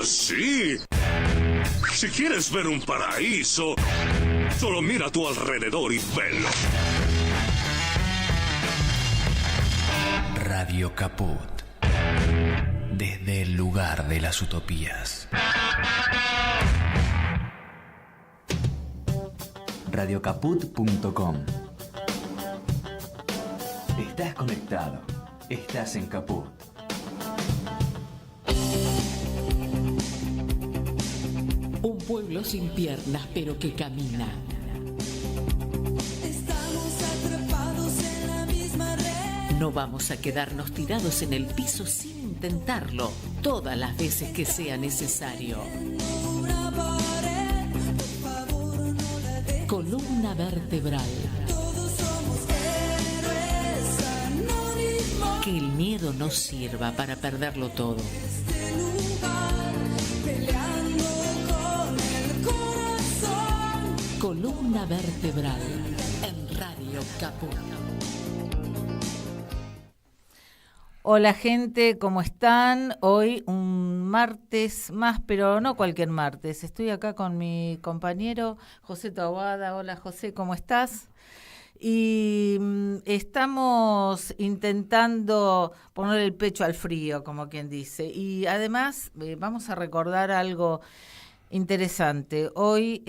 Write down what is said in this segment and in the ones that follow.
sí. Si quieres ver un paraíso, solo mira a tu alrededor y velo. Radio Caput. Desde el lugar de las utopías. Radiocaput.com. Estás conectado. Estás en Caput. Un pueblo sin piernas, pero que camina. Estamos atrapados en la misma red. No vamos a quedarnos tirados en el piso sin intentarlo todas las veces que sea necesario. Una pared, por favor, no la dejes. Columna vertebral. Todos somos héroes anónimos. Que el miedo no sirva para perderlo todo. Este lugar, peleando con el corazón. Columna vertebral en Radio Caput. Hola gente, ¿cómo están? Hoy un martes más, pero no cualquier martes. Estoy acá con mi compañero José Taboada. Hola José, ¿cómo estás? Y estamos intentando poner el pecho al frío, como quien dice. Y además vamos a recordar algo interesante. Hoy,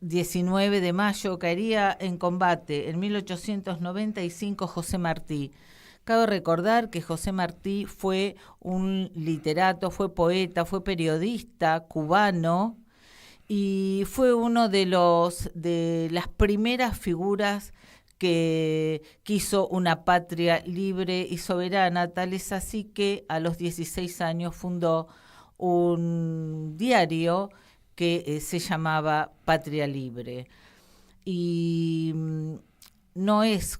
19 de mayo, caería en combate en 1895 José Martí. Cabe recordar que José Martí fue un literato, fue poeta, fue periodista cubano y fue uno de las primeras figuras que quiso una patria libre y soberana. Tal es así que a los 16 años fundó un diario que se llamaba Patria Libre. Y no es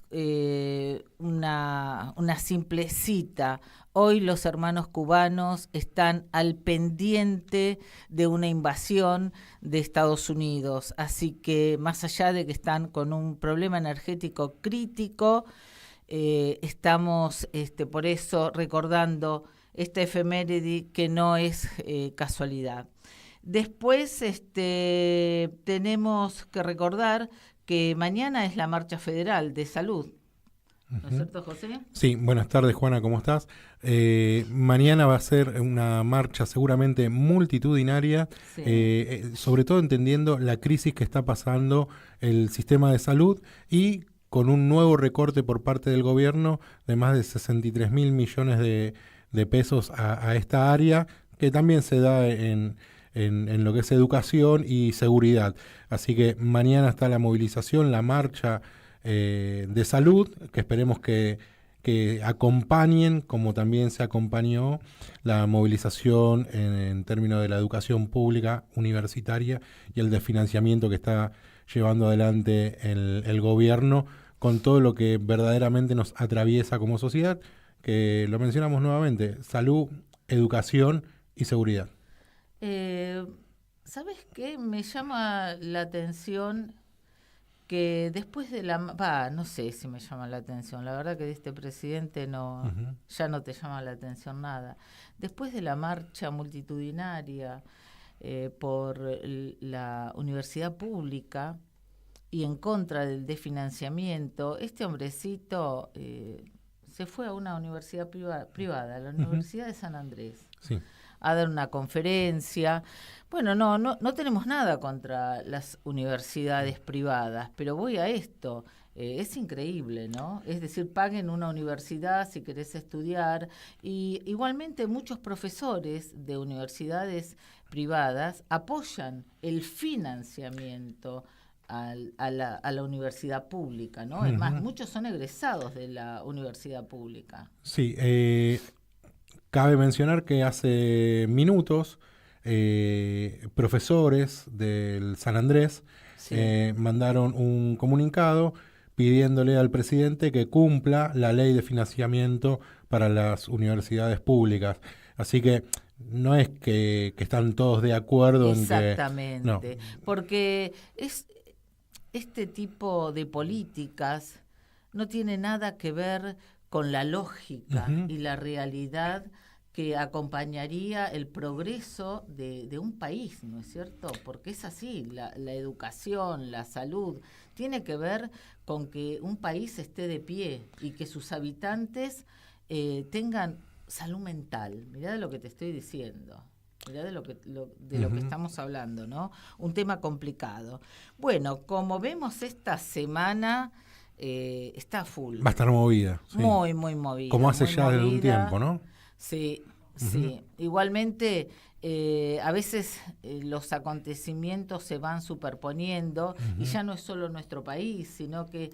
una simple cita. Hoy los hermanos cubanos están al pendiente de una invasión de Estados Unidos. Así que más allá de que están con un problema energético crítico, estamos por eso recordando esta efeméride que no es casualidad. Después tenemos que recordar que mañana es la Marcha Federal de Salud. ¿No es cierto, José? Sí, buenas tardes, Juana, ¿cómo estás? Mañana va a ser una marcha seguramente multitudinaria, sí. Sobre todo entendiendo la crisis que está pasando el sistema de salud y con un nuevo recorte por parte del gobierno de más de 63.000 millones de pesos a esta área, que también se da en lo que es educación y seguridad. Así que mañana está la movilización, la marcha de salud, que esperemos que acompañen, como también se acompañó la movilización en términos de la educación pública universitaria y el desfinanciamiento que está llevando adelante el gobierno con todo lo que verdaderamente nos atraviesa como sociedad, que lo mencionamos nuevamente: salud, educación y seguridad. ¿Sabes qué? Me llama la atención que después de no sé si me llama la atención, la verdad que de este presidente ya no te llama la atención nada. Después de la marcha multitudinaria por la universidad pública y en contra del desfinanciamiento, este hombrecito se fue a una universidad privada, la Universidad de San Andrés. Sí. A dar una conferencia. Bueno, no tenemos nada contra las universidades privadas, pero voy a esto. Es increíble, ¿no? Es decir, paguen una universidad si querés estudiar. Y igualmente muchos profesores de universidades privadas apoyan el financiamiento a la universidad pública, ¿no? Es más, muchos son egresados de la universidad pública. Sí, cabe mencionar que hace minutos profesores del San Andrés mandaron un comunicado pidiéndole al presidente que cumpla la ley de financiamiento para las universidades públicas. Así que no es que están todos de acuerdo en que... Exactamente, porque este tipo de políticas no tiene nada que ver con la lógica y la realidad que acompañaría el progreso de un país, ¿no es cierto? Porque es así, la educación, la salud, tiene que ver con que un país esté de pie y que sus habitantes tengan salud mental. Mirá de lo que te estoy diciendo. Mirá de lo que estamos hablando, ¿no? Un tema complicado. Bueno, como vemos esta semana está full. Va a estar movida. Sí. Muy, muy movida. Como hace muy ya desde un movida. tiempo, ¿no? Sí, sí. Igualmente, a veces los acontecimientos se van superponiendo y ya no es solo nuestro país, sino que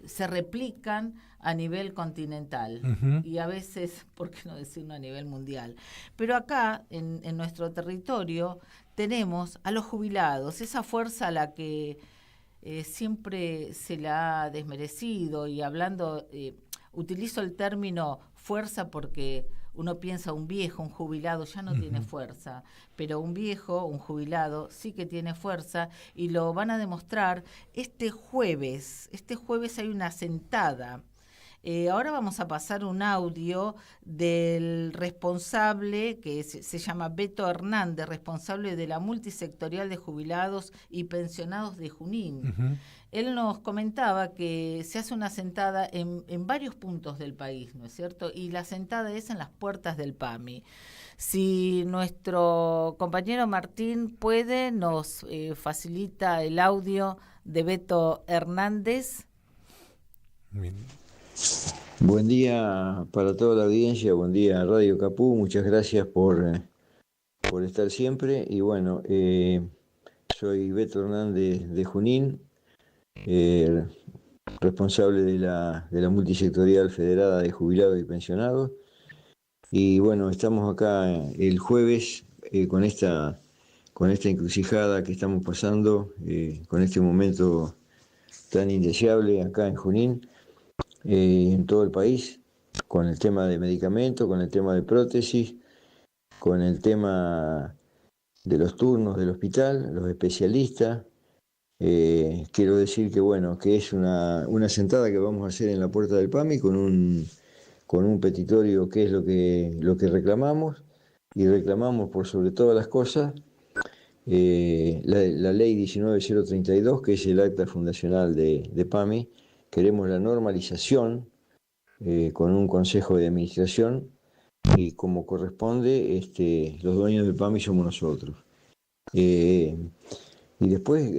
se replican a nivel continental y a veces, ¿por qué no decirlo a nivel mundial? Pero acá, en nuestro territorio, tenemos a los jubilados, esa fuerza a la que siempre se la ha desmerecido, y hablando, utilizo el término fuerza porque uno piensa un viejo, un jubilado ya no tiene fuerza, pero un viejo, un jubilado sí que tiene fuerza, y lo van a demostrar este jueves. Este jueves hay una sentada. Ahora vamos a pasar un audio del responsable, que se llama Beto Hernández, responsable de la multisectorial de jubilados y pensionados de Junín. Él nos comentaba que se hace una sentada en varios puntos del país, ¿no es cierto? Y la sentada es en las puertas del PAMI. Si nuestro compañero Martín puede, nos facilita el audio de Beto Hernández. Bien. Buen día para toda la audiencia, buen día Radio Capú, muchas gracias por estar siempre. Y bueno, soy Beto Hernández de Junín, responsable de la multisectorial federada de jubilados y pensionados. Y bueno, estamos acá el jueves con esta encrucijada que estamos pasando, con este momento tan indeseable acá en Junín. En todo el país, con el tema de medicamentos, con el tema de prótesis, con el tema de los turnos del hospital, los especialistas. Quiero decir que bueno, que es una sentada que vamos a hacer en la puerta del PAMI con un petitorio, que es lo que reclamamos, y reclamamos por sobre todas las cosas la ley 19032, que es el acta fundacional de PAMI. Queremos la normalización con un consejo de administración, y como corresponde, los dueños del PAMI somos nosotros. Y después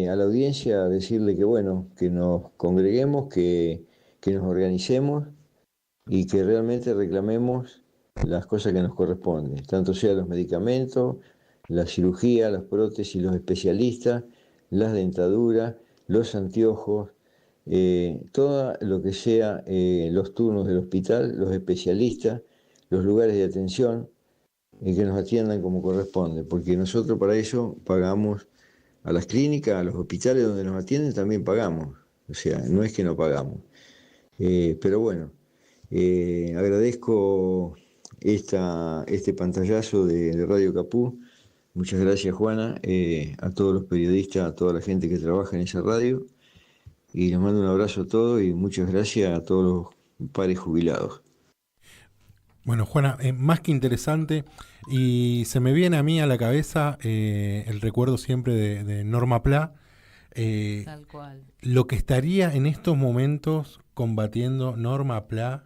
a la audiencia decirle que bueno, que nos congreguemos, que nos organicemos y que realmente reclamemos las cosas que nos corresponden, tanto sea los medicamentos, la cirugía, las prótesis, los especialistas, las dentaduras, los anteojos, todo lo que sea los turnos del hospital, los especialistas, los lugares de atención, que nos atiendan como corresponde, porque nosotros para eso pagamos a las clínicas, a los hospitales donde nos atienden también pagamos, o sea, no es que no pagamos. Pero bueno, agradezco este pantallazo de Radio Capú. Muchas gracias, Juana, a todos los periodistas, a toda la gente que trabaja en esa radio. Y les mando un abrazo a todos y muchas gracias a todos los padres jubilados. Bueno, Juana, más que interesante, y se me viene a mí a la cabeza el recuerdo siempre de Norma Pla, Tal cual. lo que estaría en estos momentos combatiendo Norma Pla,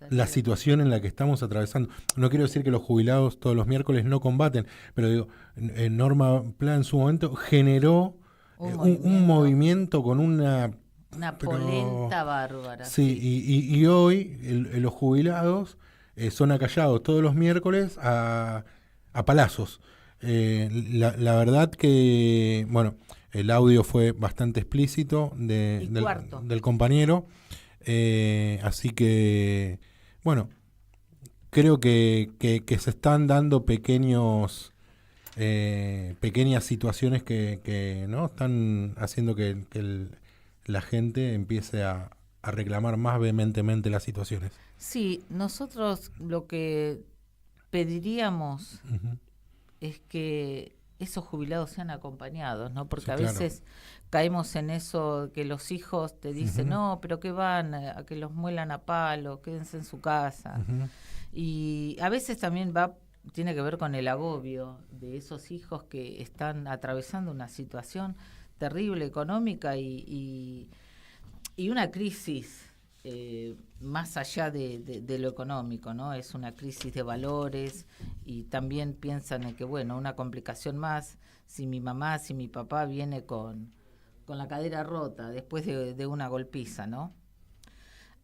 la situación en la que estamos atravesando. No quiero decir que los jubilados todos los miércoles no combaten, pero digo, Norma Pla en su momento generó un movimiento con una polenta bárbara. Sí, y hoy los jubilados son acallados todos los miércoles a palazos. La verdad que, bueno, el audio fue bastante explícito del compañero, así que, bueno, creo que se están dando pequeñas situaciones que ¿no? están haciendo que la gente empiece a reclamar más vehementemente las situaciones. Sí, nosotros lo que pediríamos es que esos jubilados sean acompañados, ¿no? Porque Sí, a claro. veces caemos en eso que los hijos te dicen, Ujú. no, pero que van a que los muelan a palo, quédense en su casa. Ujú. Y a veces también tiene que ver con el agobio de esos hijos que están atravesando una situación terrible económica y una crisis más allá de lo económico, ¿no? Es una crisis de valores y también piensan en que, bueno, una complicación más, si mi mamá, si mi papá viene con la cadera rota después de una golpiza, ¿no?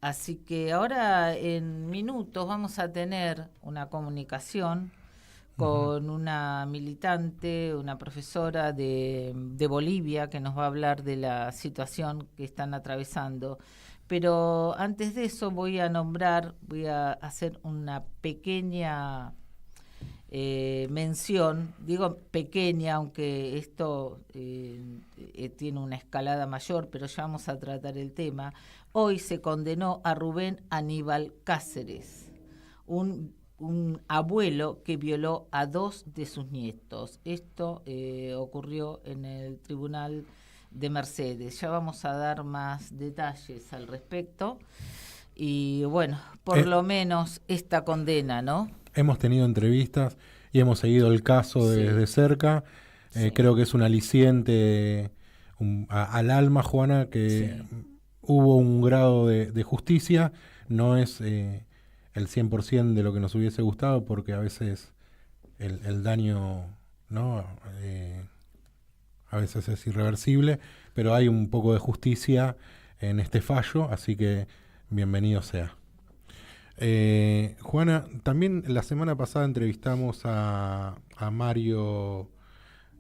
Así que ahora en minutos vamos a tener una comunicación con una militante, una profesora de Bolivia que nos va a hablar de la situación que están atravesando. Pero antes de eso voy a hacer una pequeña mención, digo pequeña, aunque esto tiene una escalada mayor, pero ya vamos a tratar el tema. Hoy se condenó a Rubén Aníbal Cáceres, un abuelo que violó a 2 de sus nietos. Esto ocurrió en el Tribunal de Mercedes. Ya vamos a dar más detalles al respecto. Y bueno, por lo menos esta condena, ¿no? Hemos tenido entrevistas y hemos seguido el caso Sí. desde cerca. Sí. Creo que es un aliciente al alma, Juana, que Sí. hubo un grado de justicia. No es el 100% de lo que nos hubiese gustado, porque a veces el daño, ¿no? A veces es irreversible, pero hay un poco de justicia en este fallo, así que bienvenido sea. Juana, también la semana pasada entrevistamos a Mario,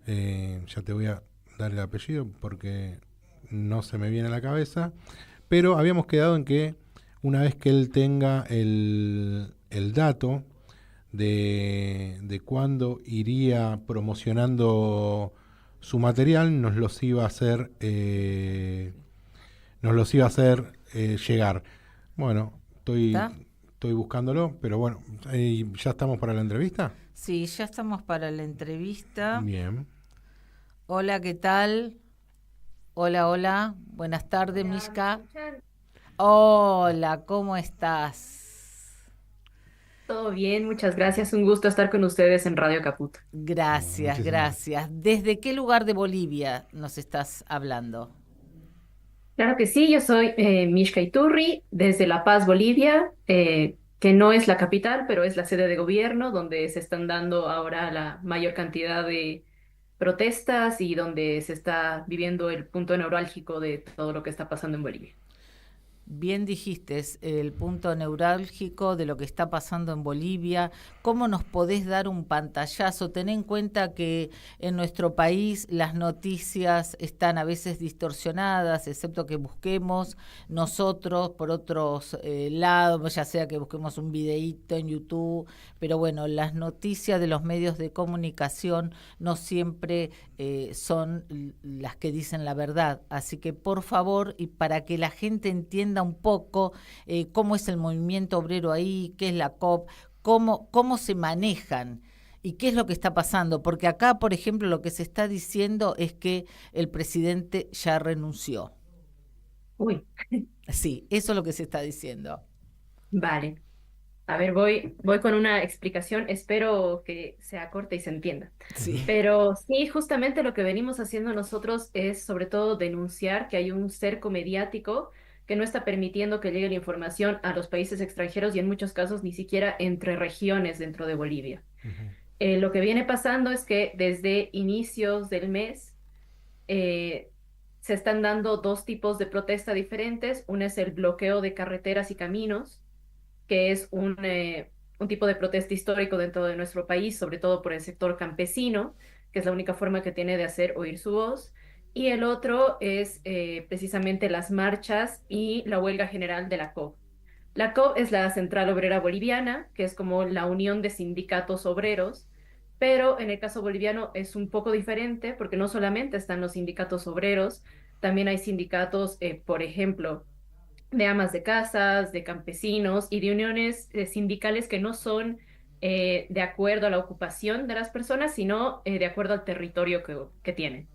ya te voy a dar el apellido porque no se me viene a la cabeza, pero habíamos quedado en que una vez que él tenga el dato de cuándo iría promocionando su material, nos los iba a hacer llegar. Bueno, ¿Está? estoy buscándolo, pero bueno, ¿ya estamos para la entrevista? Sí, ya estamos para la entrevista. Bien. Hola, ¿qué tal? Hola, hola. Buenas tardes, Mishka. Hola, ¿cómo estás? Todo bien, muchas gracias. Un gusto estar con ustedes en Radio Caput. Gracias, Muchísimas gracias. ¿Desde qué lugar de Bolivia nos estás hablando? Claro que sí, yo soy Mishka Iturri, desde La Paz, Bolivia, que no es la capital, pero es la sede de gobierno, donde se están dando ahora la mayor cantidad de protestas y donde se está viviendo el punto neurálgico de todo lo que está pasando en Bolivia. Bien dijiste, es el punto neurálgico de lo que está pasando en Bolivia. ¿Cómo nos podés dar un pantallazo? Ten en cuenta que en nuestro país las noticias están a veces distorsionadas, excepto que busquemos nosotros por otros lados, ya sea que busquemos un videíto en YouTube, pero bueno, las noticias de los medios de comunicación no siempre son las que dicen la verdad. Así que por favor, y para que la gente entienda un poco cómo es el movimiento obrero ahí, qué es la COP, cómo se manejan y qué es lo que está pasando. Porque acá, por ejemplo, lo que se está diciendo es que el presidente ya renunció. Uy, Sí, eso es lo que se está diciendo. vale. A ver, voy con una explicación. Espero que sea corta y se entienda. Sí. Pero sí, justamente lo que venimos haciendo nosotros es sobre todo denunciar que hay un cerco mediático que no está permitiendo que llegue la información a los países extranjeros y en muchos casos ni siquiera entre regiones dentro de Bolivia. Lo que viene pasando es que desde inicios del mes eh, se están dando 2 tipos de protesta diferentes. Una es el bloqueo de carreteras y caminos, que es un tipo de protesta histórico dentro de nuestro país, sobre todo por el sector campesino, que es la única forma que tiene de hacer oír su voz. Y el otro es precisamente las marchas y la huelga general de la COB. La COB es la Central Obrera Boliviana, que es como la unión de sindicatos obreros, pero en el caso boliviano es un poco diferente porque no solamente están los sindicatos obreros, también hay sindicatos, por ejemplo, de amas de casas, de campesinos y de uniones sindicales que no son de acuerdo a la ocupación de las personas, sino de acuerdo al territorio que tienen.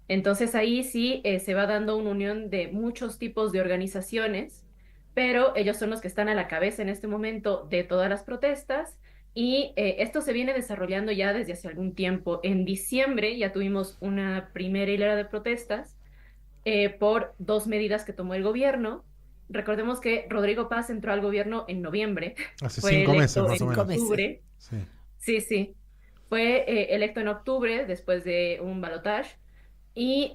Entonces ahí sí se va dando una unión de muchos tipos de organizaciones, pero ellos son los que están a la cabeza en este momento de todas las protestas y esto se viene desarrollando ya desde hace algún tiempo. En diciembre ya tuvimos una primera hilera de protestas por dos medidas que tomó el gobierno. Recordemos que Rodrigo Paz entró al gobierno en noviembre, Hace fue 5 meses electo más o en 5 menos. meses. octubre. Sí. Sí, sí. Fue electo en octubre después de un balotaje. Y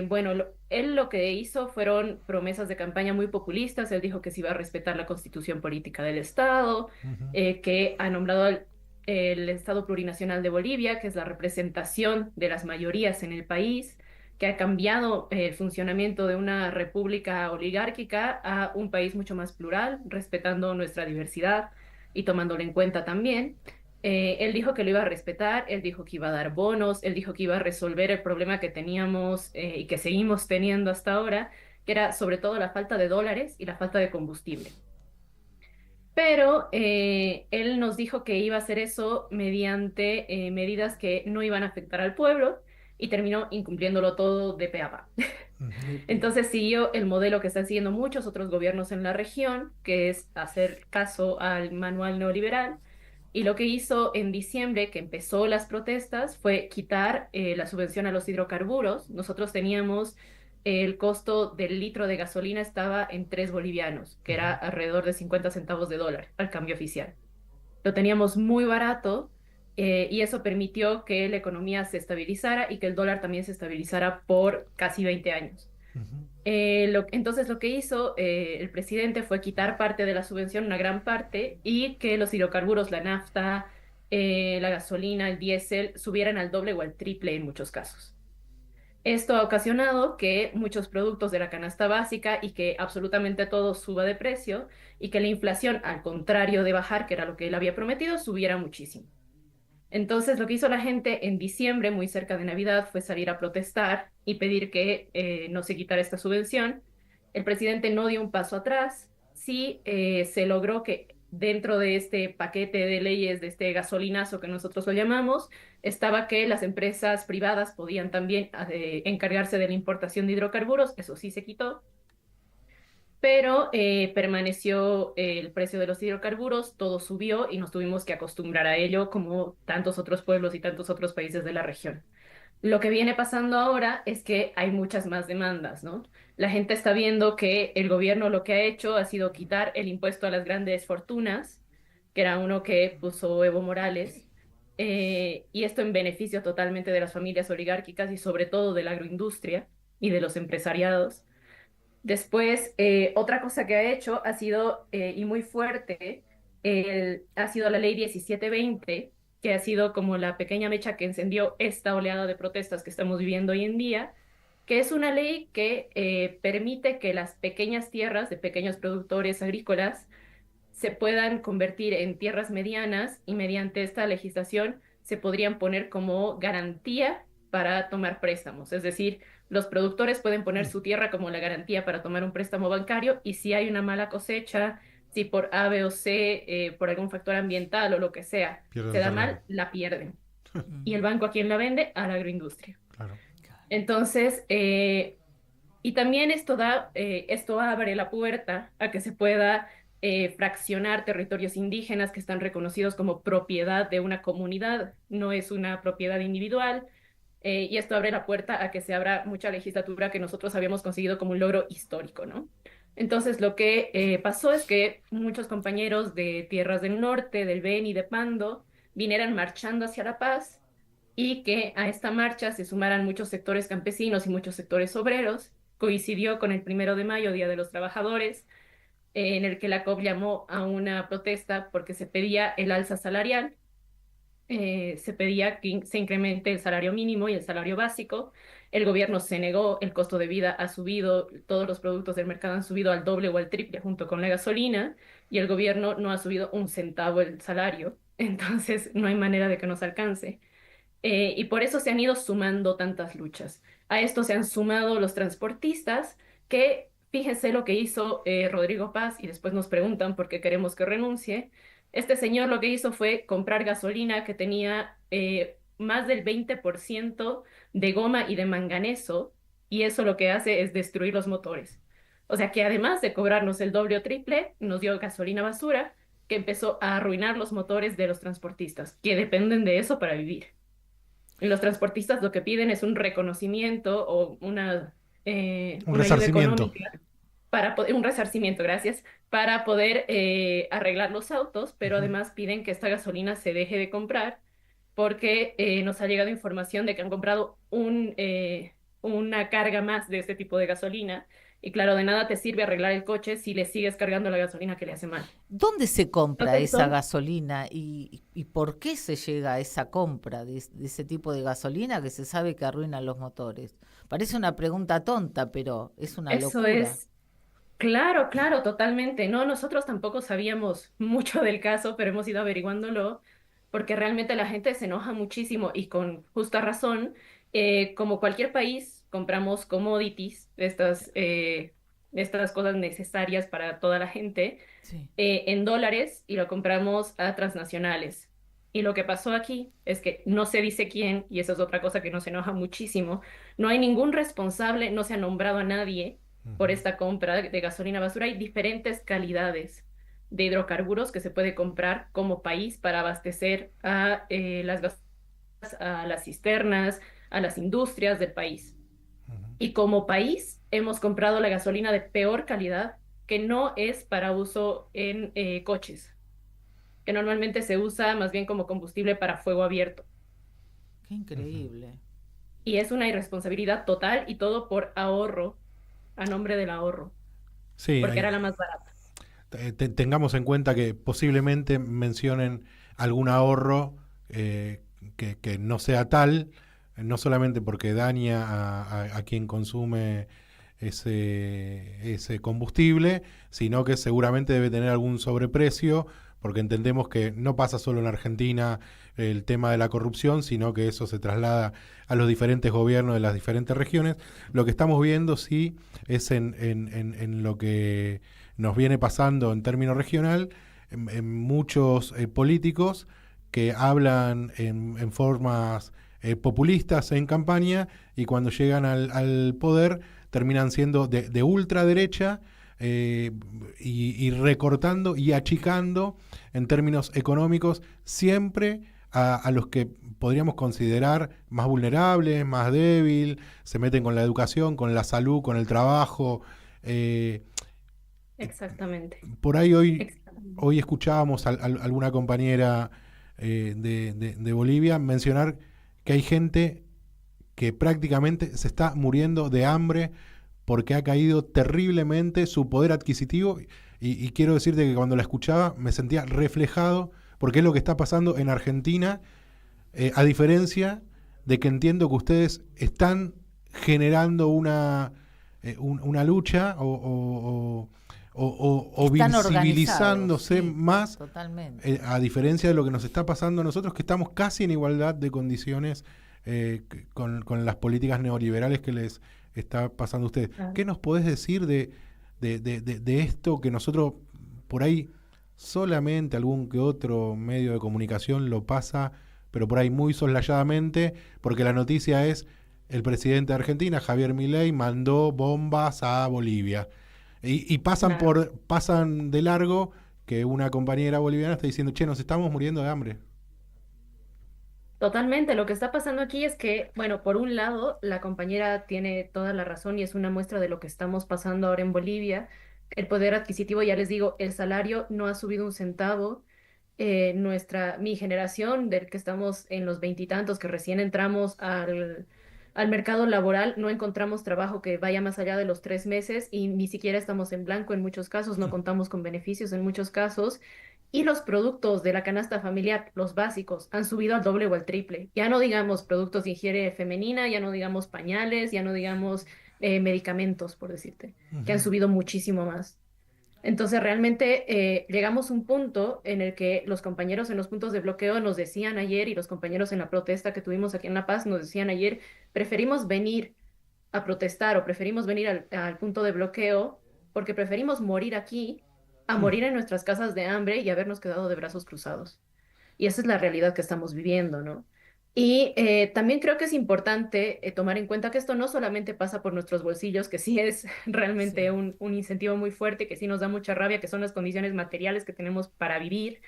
bueno, él lo que hizo fueron promesas de campaña muy populistas. Él dijo que se iba a respetar la constitución política del Estado, Ujú. que ha nombrado el Estado Plurinacional de Bolivia, que es la representación de las mayorías en el país, que ha cambiado el funcionamiento de una república oligárquica a un país mucho más plural, respetando nuestra diversidad y tomándolo en cuenta también. Él dijo que lo iba a respetar, él dijo que iba a dar bonos, él dijo que iba a resolver el problema que teníamos y que seguimos teniendo hasta ahora, que era sobre todo la falta de dólares y la falta de combustible. Pero él nos dijo que iba a hacer eso mediante medidas que no iban a afectar al pueblo y terminó incumpliéndolo todo de pe a pa. Entonces siguió el modelo que están siguiendo muchos otros gobiernos en la región, que es hacer caso al manual neoliberal. Y lo que hizo en diciembre, que empezó las protestas, fue quitar la subvención a los hidrocarburos. Nosotros teníamos el costo del litro de gasolina estaba en 3 bolivianos, que era alrededor de 50 centavos de dólar al cambio oficial. Lo teníamos muy barato y eso permitió que la economía se estabilizara y que el dólar también se estabilizara por casi 20 años. Entonces lo que hizo el presidente fue quitar parte de la subvención, una gran parte, y que los hidrocarburos, la nafta, la gasolina, el diésel, subieran al doble o al triple en muchos casos. Esto ha ocasionado que muchos productos de la canasta básica y que absolutamente todo suba de precio y que la inflación, al contrario de bajar, que era lo que él había prometido, subiera muchísimo. Entonces, lo que hizo la gente en diciembre, muy cerca de Navidad, fue salir a protestar y pedir que no se quitara esta subvención. El presidente no dio un paso atrás. Sí, se logró que dentro de este paquete de leyes, de este gasolinazo que nosotros lo llamamos, estaba que las empresas privadas podían también encargarse de la importación de hidrocarburos. Eso sí se quitó, pero permaneció el precio de los hidrocarburos, todo subió y nos tuvimos que acostumbrar a ello como tantos otros pueblos y tantos otros países de la región. Lo que viene pasando ahora es que hay muchas más demandas, ¿no? La gente está viendo que el gobierno lo que ha hecho ha sido quitar el impuesto a las grandes fortunas, que era uno que puso Evo Morales, y esto en beneficio totalmente de las familias oligárquicas y sobre todo de la agroindustria y de los empresariados. Después, otra cosa que ha hecho ha sido, y muy fuerte, ha sido la ley 1720, que ha sido como la pequeña mecha que encendió esta oleada de protestas que estamos viviendo hoy en día, que es una ley que permite que las pequeñas tierras de pequeños productores agrícolas se puedan convertir en tierras medianas y mediante esta legislación se podrían poner como garantía para tomar préstamos. Es decir, los productores pueden poner su tierra como la garantía para tomar un préstamo bancario y si hay una mala cosecha, si por A, B o C, por algún factor ambiental o lo que sea, Pierden se el da terreno. mal, la pierden. ¿Y el banco a quién la vende? A la agroindustria. Claro. Entonces, y también esto abre la puerta a que se pueda fraccionar territorios indígenas que están reconocidos como propiedad de una comunidad, no es una propiedad individual, y esto abre la puerta a que se abra mucha legislatura que nosotros habíamos conseguido como un logro histórico, ¿no? Entonces, lo que pasó es que muchos compañeros de tierras del norte, del Beni, de Pando, vinieran marchando hacia La Paz y que a esta marcha se sumaran muchos sectores campesinos y muchos sectores obreros. Coincidió con el 1 de mayo, Día de los Trabajadores, en el que la COP llamó a una protesta porque se pedía el alza salarial, se pedía que se incremente el salario mínimo y el salario básico. El gobierno se negó, el costo de vida ha subido, todos los productos del mercado han subido al doble o al triple junto con la gasolina y el gobierno no ha subido un centavo el salario, entonces no hay manera de que nos alcance. Y por eso se han ido sumando tantas luchas. A esto se han sumado los transportistas, que fíjense lo que hizo Rodrigo Paz, y después nos preguntan por qué queremos que renuncie. Este señor lo que hizo fue comprar gasolina que tenía más del 20% de goma y de manganeso, y eso lo que hace es destruir los motores. O sea que además de cobrarnos el doble o triple, nos dio gasolina basura que empezó a arruinar los motores de los transportistas, que dependen de eso para vivir. Y los transportistas lo que piden es un reconocimiento o Un una ayuda resarcimiento. económica para poder, un resarcimiento, gracias, para poder arreglar los autos, pero Ujú. además piden que esta gasolina se deje de comprar porque nos ha llegado información de que han comprado una carga más de este tipo de gasolina. Y claro, de nada te sirve arreglar el coche si le sigues cargando la gasolina que le hace mal. ¿Dónde se compra Entonces esa son gasolina y por qué se llega a esa compra de ese tipo de gasolina que se sabe que arruina los motores? Parece una pregunta tonta, pero es una Eso locura. es, claro, claro, totalmente. No, nosotros tampoco sabíamos mucho del caso, pero hemos ido averiguándolo porque realmente la gente se enoja muchísimo y con justa razón. Como cualquier país, compramos commodities, estas cosas necesarias para toda la gente, Sí. en dólares y lo compramos a transnacionales. Y lo que pasó aquí es que no se dice quién, y eso es otra cosa que nos enoja muchísimo. No hay ningún responsable, no se ha nombrado a nadie por Ujú. esta compra de gasolina basura. Hay diferentes calidades de hidrocarburos que se puede comprar como país para abastecer a a las cisternas, a las industrias del país. Y como país hemos comprado la gasolina de peor calidad que no es para uso en coches, que normalmente se usa más bien como combustible para fuego abierto. Qué increíble. Y es una irresponsabilidad total y todo por ahorro, a nombre del ahorro, Sí, porque era la más barata. tengamos en cuenta que posiblemente mencionen algún ahorro que no sea tal, no solamente porque daña a quien consume ese combustible, sino que seguramente debe tener algún sobreprecio, porque entendemos que no pasa solo en Argentina el tema de la corrupción, sino que eso se traslada a los diferentes gobiernos de las diferentes regiones. Lo que estamos viendo sí es en lo que nos viene pasando en términos regional, en muchos políticos que hablan en formas populistas en campaña y cuando llegan al poder terminan siendo de ultraderecha eh, y recortando y achicando en términos económicos siempre a los que podríamos considerar más vulnerables, más débil, se meten con la educación, con la salud, con el trabajo. eh, Exactamente. por ahí Exactamente. hoy escuchábamos a alguna compañera de Bolivia mencionar que hay gente que prácticamente se está muriendo de hambre porque ha caído terriblemente su poder adquisitivo y quiero decirte que cuando la escuchaba me sentía reflejado porque es lo que está pasando en Argentina, a diferencia de que entiendo que ustedes están generando una lucha o Están organizados, visibilizándose sí, más, totalmente. a diferencia de lo que nos está pasando a nosotros, que estamos casi en igualdad de condiciones con las políticas neoliberales que les está pasando a ustedes. Claro. ¿Qué nos podés decir de esto que nosotros por ahí solamente algún que otro medio de comunicación lo pasa, pero por ahí muy soslayadamente, porque la noticia es el presidente de Argentina, Javier Milei, mandó bombas a Bolivia. Y Claro. pasan de largo que una compañera boliviana está diciendo, che, nos estamos muriendo de hambre. Totalmente, lo que está pasando aquí es que, bueno, por un lado, la compañera tiene toda la razón y es una muestra de lo que estamos pasando ahora en Bolivia. El poder adquisitivo, ya les digo, el salario no ha subido un centavo. Mi generación, del que estamos en los veintitantos, que recién entramos al mercado laboral, no encontramos trabajo que vaya más allá de los 3 meses y ni siquiera estamos en blanco en muchos casos, no contamos con beneficios en muchos casos. Y los productos de la canasta familiar, los básicos, han subido al doble o al triple. Ya no digamos productos de higiene femenina, ya no digamos pañales, ya no digamos medicamentos, por decirte, que han Ujú. subido muchísimo más. Entonces, realmente llegamos a un punto en el que los compañeros en los puntos de bloqueo nos decían ayer y los compañeros en la protesta que tuvimos aquí en La Paz nos decían ayer, preferimos venir a protestar o preferimos venir al punto de bloqueo porque preferimos morir aquí a morir en nuestras casas de hambre y habernos quedado de brazos cruzados. Y esa es la realidad que estamos viviendo, ¿no? Y también creo que es importante tomar en cuenta que esto no solamente pasa por nuestros bolsillos, que sí es realmente Sí. un incentivo muy fuerte, que sí nos da mucha rabia, que son las condiciones materiales que tenemos para vivir,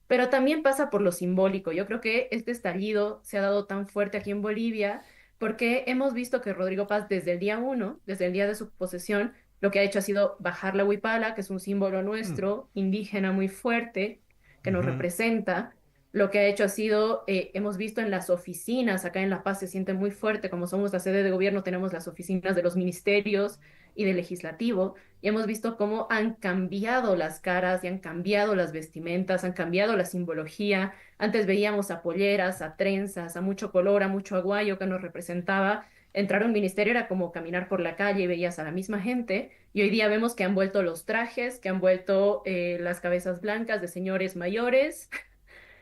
pero también pasa por lo simbólico. Yo creo que este estallido se ha dado tan fuerte aquí en Bolivia porque hemos visto que Rodrigo Paz desde el día uno, desde el día de su posesión, lo que ha hecho ha sido bajar la huipala, que es un símbolo Mm, nuestro, indígena muy fuerte, que nos ujú. representa. Lo que ha hecho ha sido, hemos visto en las oficinas, acá en La Paz se siente muy fuerte, como somos la sede de gobierno, tenemos las oficinas de los ministerios y del legislativo y hemos visto cómo han cambiado las caras y han cambiado las vestimentas, han cambiado la simbología. Antes veíamos a polleras, a trenzas, a mucho color, a mucho aguayo que nos representaba. Entrar a un ministerio era como caminar por la calle y veías a la misma gente. Y hoy día vemos que han vuelto los trajes, que han vuelto las cabezas blancas de señores mayores,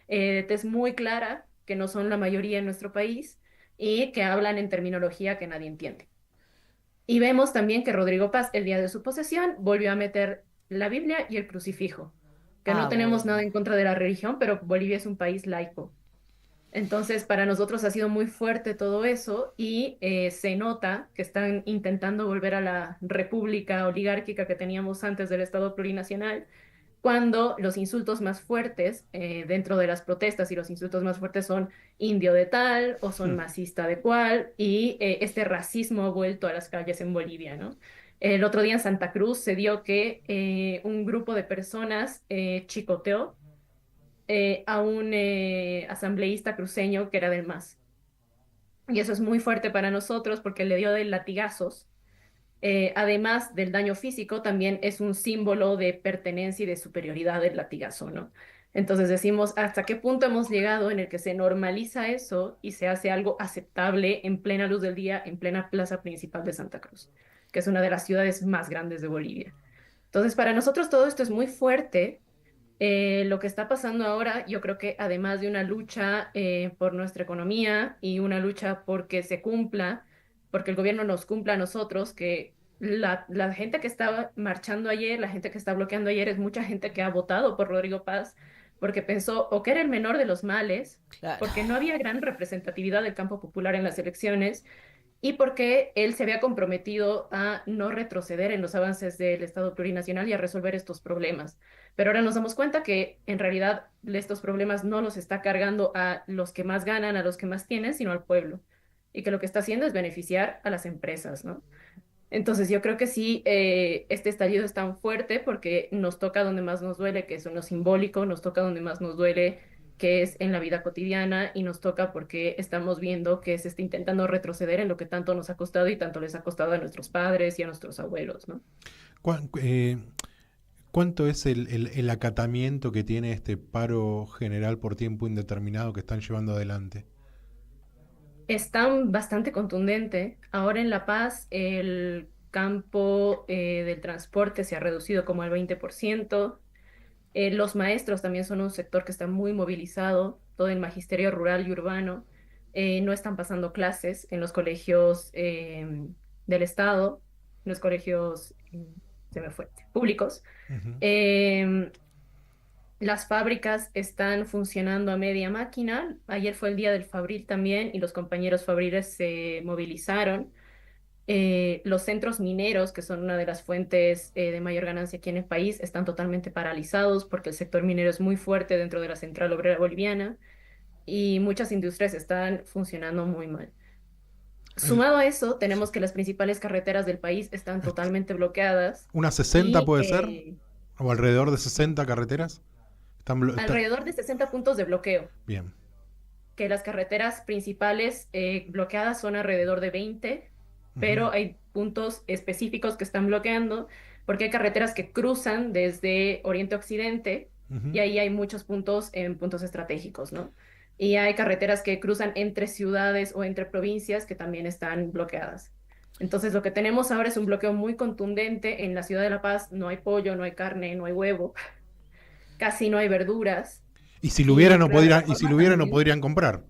tez muy clara, que no son la mayoría en nuestro país, y que hablan en terminología que nadie entiende. Y vemos también que Rodrigo Paz, el día de su posesión, volvió a meter la Biblia y el crucifijo, que no Ah, tenemos nada bueno. en contra de la religión, pero Bolivia es un país laico. Entonces, para nosotros ha sido muy fuerte todo eso y se nota que están intentando volver a la república oligárquica que teníamos antes del Estado plurinacional cuando los insultos más fuertes dentro de las protestas y los insultos más fuertes son indio de tal o son Mm. masista de cual y este racismo ha vuelto a las calles en Bolivia, ¿no? El otro día en Santa Cruz se dio que un grupo de personas chicoteó a un asambleísta cruceño que era del MAS. Y eso es muy fuerte para nosotros porque le dio de latigazos además del daño físico, también es un símbolo de pertenencia y de superioridad del latigazo, ¿no? Entonces decimos, ¿hasta qué punto hemos llegado en el que se normaliza eso y se hace algo aceptable en plena luz del día, en plena plaza principal de Santa Cruz, que es una de las ciudades más grandes de Bolivia? Entonces, para nosotros todo esto es muy fuerte. Lo que está pasando ahora, yo creo que además de una lucha por nuestra economía y una lucha porque se cumpla, porque el gobierno nos cumpla a nosotros, que la gente que estaba marchando ayer, la gente que está bloqueando ayer, es mucha gente que ha votado por Rodrigo Paz, porque pensó o que era el menor de los males, Claro. porque no había gran representatividad del campo popular en las elecciones y porque él se había comprometido a no retroceder en los avances del Estado plurinacional y a resolver estos problemas. Pero ahora nos damos cuenta que en realidad estos problemas no los está cargando a los que más ganan, a los que más tienen, sino al pueblo. Y que lo que está haciendo es beneficiar a las empresas, ¿no? Entonces yo creo que sí, este estallido es tan fuerte porque nos toca donde más nos duele, que es en lo simbólico, nos toca donde más nos duele, que es en la vida cotidiana, y nos toca porque estamos viendo que se está intentando retroceder en lo que tanto nos ha costado y tanto les ha costado a nuestros padres y a nuestros abuelos, ¿no? ¿Cuán- eh, ¿Cuánto es el acatamiento que tiene este paro general por tiempo indeterminado que están llevando adelante? Está bastante contundente. Ahora en La Paz el campo del transporte se ha reducido como al 20%. Los maestros también son un sector que está muy movilizado, todo el magisterio rural y urbano. No están pasando clases en los colegios del Estado, en los colegios, se me fue, públicos. Ujú. Em, las fábricas están funcionando a media máquina. Ayer fue el día del Fabril también y los compañeros fabriles se movilizaron. Los centros mineros, que son una de las fuentes de mayor ganancia aquí en el país, están totalmente paralizados porque el sector minero es muy fuerte dentro de la central obrera boliviana y muchas industrias están funcionando muy mal. El- Sumado a eso, tenemos que las principales carreteras del país están totalmente bloqueadas ¿Unas 60 y puede ser? ¿O alrededor de 60 carreteras? alrededor de 60 puntos de bloqueo, Bien. que las carreteras principales bloqueadas son alrededor de 20, Ujú. pero hay puntos específicos que están bloqueando, porque hay carreteras que cruzan desde Oriente a Occidente, y Ujú. ahí hay muchos puntos en puntos estratégicos, ¿no? Y hay carreteras que cruzan entre ciudades o entre provincias que también están bloqueadas. Entonces, lo que tenemos ahora es un bloqueo muy contundente. En la ciudad de La Paz no hay pollo, no hay carne, no hay huevo, casi no hay verduras. Y si lo Y hubiera yo no creo que la podrían, y si forma lo hubiera no también. podrían comprar.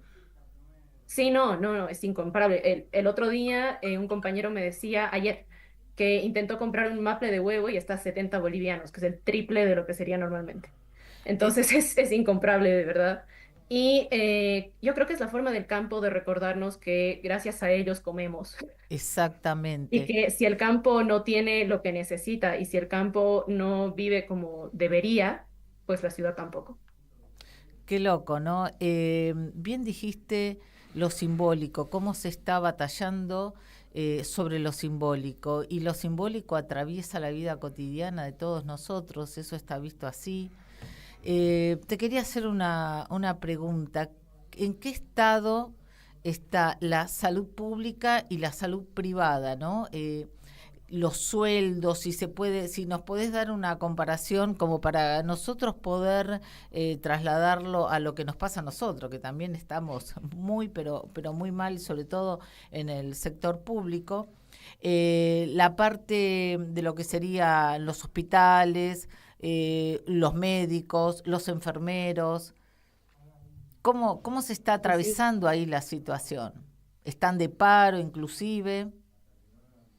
Sí, no, no, no, es incomparable. El otro día un compañero me decía, ayer, que intentó comprar un maple de huevo y está a 70 bolivianos, que es el triple de lo que sería normalmente. Es Entonces es incomparable, de verdad. Y yo creo que es la forma del campo de recordarnos que gracias a ellos comemos y exactamente. que si el campo no tiene lo que necesita y si el campo no vive como debería, pues la ciudad tampoco. Qué loco, ¿no? Bien dijiste lo simbólico, cómo se está batallando sobre lo simbólico. Y lo simbólico atraviesa la vida cotidiana de todos nosotros, eso está visto así. Te quería hacer una pregunta. ¿En qué estado está la salud pública y la salud privada, ¿no? Los sueldos, si se puede, si nos podés dar una comparación como para nosotros poder trasladarlo a lo que nos pasa a nosotros, que también estamos muy, pero muy mal, sobre todo en el sector público. La parte de lo que serían los hospitales, los médicos, los enfermeros, ¿cómo se está Pues sí. atravesando ahí la situación? ¿Están de paro inclusive?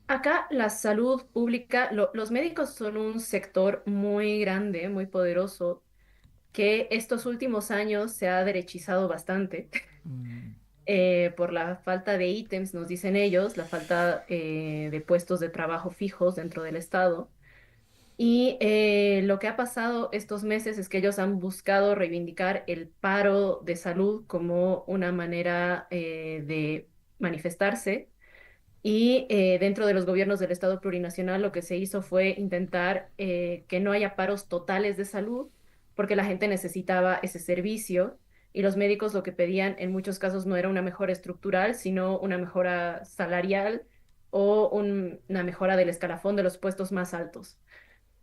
Acá la salud pública, los médicos son un sector muy grande, muy poderoso, que estos últimos años se ha derechizado bastante Mm. por la falta de ítems, nos dicen ellos, la falta de puestos de trabajo fijos dentro del Estado. Y lo que ha pasado estos meses es que ellos han buscado reivindicar el paro de salud como una manera de manifestarse y dentro de los gobiernos del Estado plurinacional lo que se hizo fue intentar que no haya paros totales de salud, porque la gente necesitaba ese servicio y los médicos lo que pedían en muchos casos no era una mejora estructural, sino una mejora salarial o una mejora del escalafón de los puestos más altos.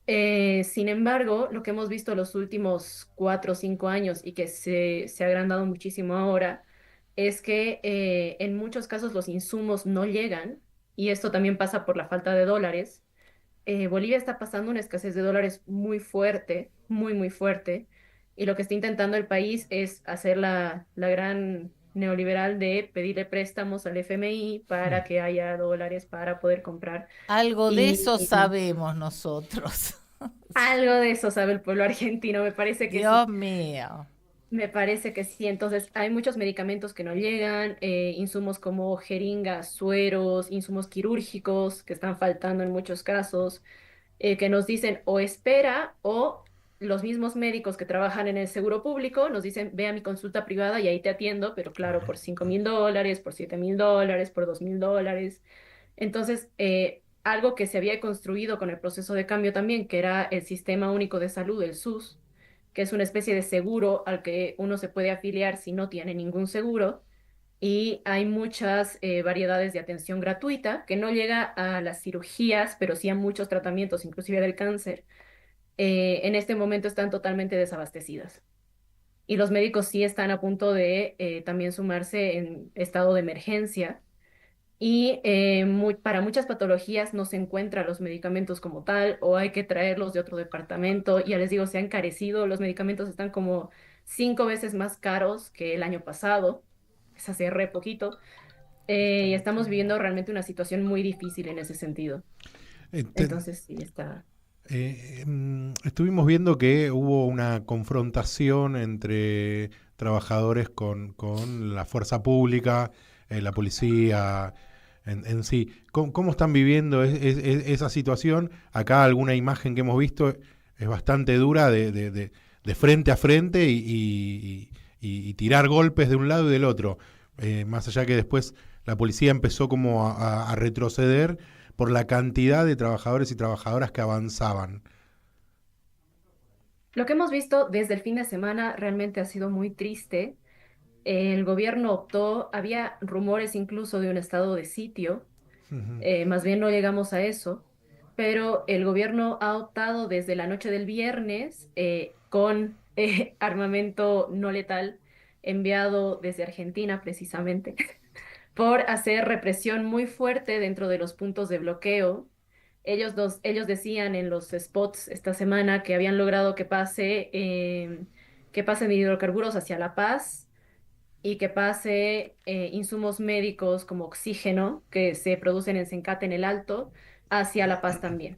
Sin embargo, lo que hemos visto los últimos 4 o 5 años y que se ha agrandado muchísimo ahora es que en muchos casos los insumos no llegan y esto también pasa por la falta de dólares. Bolivia está pasando una escasez de dólares muy fuerte, muy, muy fuerte, y lo que está intentando el país es hacer la gran neoliberal de pedirle préstamos al FMI para que haya dólares para poder comprar. Algo de Y eso sabemos nosotros. algo de eso sabe el pueblo argentino, me parece que sí. Dios mío. Me parece que sí. Entonces, hay muchos medicamentos que no llegan, insumos como jeringas, sueros, insumos quirúrgicos que están faltando en muchos casos, que nos dicen o espera o los mismos médicos que trabajan en el seguro público nos dicen, ve a mi consulta privada y ahí te atiendo, pero claro, por $5.000, por $7.000, por $2.000. Entonces, algo que se había construido con el proceso de cambio también, que era el Sistema Único de Salud, el SUS, que es una especie de seguro al que uno se puede afiliar si no tiene ningún seguro. Y hay muchas variedades de atención gratuita que no llega a las cirugías, pero sí a muchos tratamientos, inclusive del cáncer. En este momento están totalmente desabastecidas. Y los médicos sí están a punto de también sumarse en estado de emergencia y para muchas patologías no se encuentran los medicamentos como tal o hay que traerlos de otro departamento. Ya les digo, se han encarecido, los medicamentos están como 5 veces más caros que el año pasado, es hace re poquito, y estamos viviendo realmente una situación muy difícil en ese sentido. Eh, te- Entonces, sí, está. Estuvimos viendo que hubo una confrontación entre trabajadores con la fuerza pública, la policía en sí. ¿Cómo están viviendo esa situación? Acá alguna imagen que hemos visto es bastante dura de frente a frente y tirar golpes de un lado y del otro. Más allá que después la policía empezó como a retroceder por la cantidad de trabajadores y trabajadoras que avanzaban. Lo que hemos visto desde el fin de semana realmente ha sido muy triste. El gobierno optó, había rumores incluso de un estado de sitio. Ujú. Más bien no llegamos a eso, pero el gobierno ha optado desde la noche del viernes con armamento no letal enviado desde Argentina precisamente por hacer represión muy fuerte dentro de los puntos de bloqueo. Ellos decían en los spots esta semana que habían logrado que pasen hidrocarburos hacia La Paz y que pase insumos médicos como oxígeno que se producen en Sencate en el Alto, hacia La Paz también.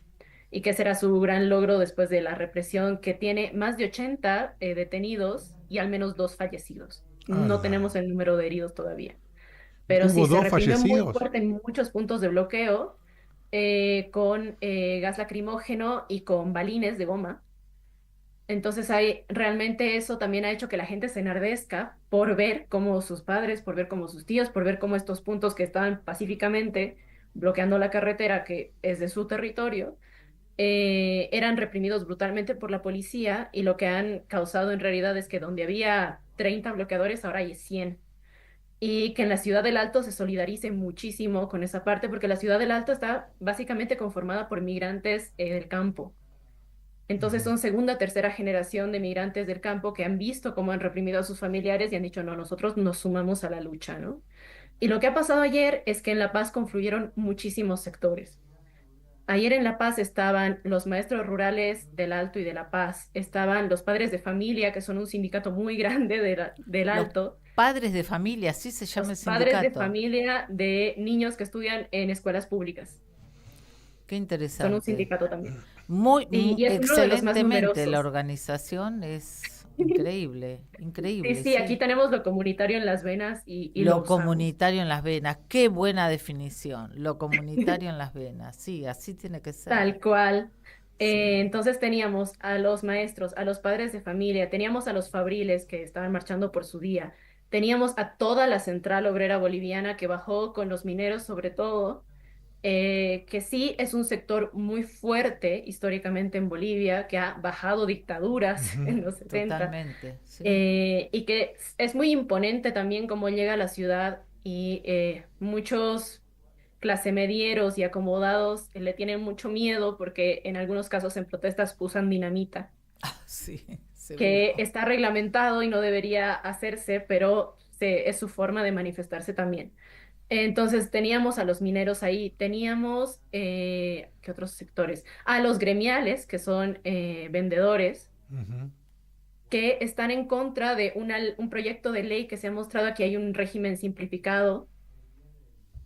Y que será su gran logro después de la represión, que tiene más de 80 detenidos y al menos 2 fallecidos. No Ala. tenemos el número de heridos todavía. Pero sí, ¿Hubo se dos reprimió muy fallecidos? fuerte en muchos puntos de bloqueo, con gas lacrimógeno y con balines de goma. Entonces hay, realmente eso también ha hecho que la gente se enardezca por ver cómo sus padres, por ver cómo sus tíos, por ver cómo estos puntos que estaban pacíficamente bloqueando la carretera que es de su territorio, eran reprimidos brutalmente por la policía, y lo que han causado en realidad es que donde había 30 bloqueadores ahora hay 100. Y que en la ciudad del Alto se solidarice muchísimo con esa parte, porque la ciudad del Alto está básicamente conformada por migrantes del campo. Entonces son segunda, tercera generación de migrantes del campo que han visto cómo han reprimido a sus familiares y han dicho, no, nosotros nos sumamos a la lucha, ¿no? Y lo que ha pasado ayer es que en La Paz confluyeron muchísimos sectores. Ayer en La Paz estaban los maestros rurales del Alto y de La Paz, estaban los padres de familia, que son un sindicato muy grande del Los Alto, padres de familia, así se llama los el padres de sindicato. familia de niños que estudian en escuelas públicas. Qué Son un interesante. sindicato también. Muy Y es uno de los más excelentemente la numerosos. organización es increíble, Sí, increíble, sí, aquí sí. tenemos lo comunitario en las venas y lo Lo usamos. comunitario en las venas, qué buena definición. Lo comunitario en las venas, sí, así tiene que ser. Tal cual. Sí. Entonces teníamos a los maestros, a los padres de familia, teníamos a los fabriles que estaban marchando por su día, teníamos a toda la central obrera boliviana que bajó con los mineros sobre todo, que sí es un sector muy fuerte históricamente en Bolivia, que ha bajado dictaduras Ujú. en los 70, Totalmente, sí. y que es muy imponente también cómo llega a la ciudad, y muchos clase medieros y acomodados le tienen mucho miedo porque en algunos casos en protestas usan dinamita, Sí, que seguro. está reglamentado y no debería hacerse, pero es su forma de manifestarse también. Entonces teníamos a los mineros ahí, teníamos, ¿qué otros sectores? A los gremiales, que son vendedores, Ujú. que están en contra de un proyecto de ley que se ha mostrado que hay un régimen simplificado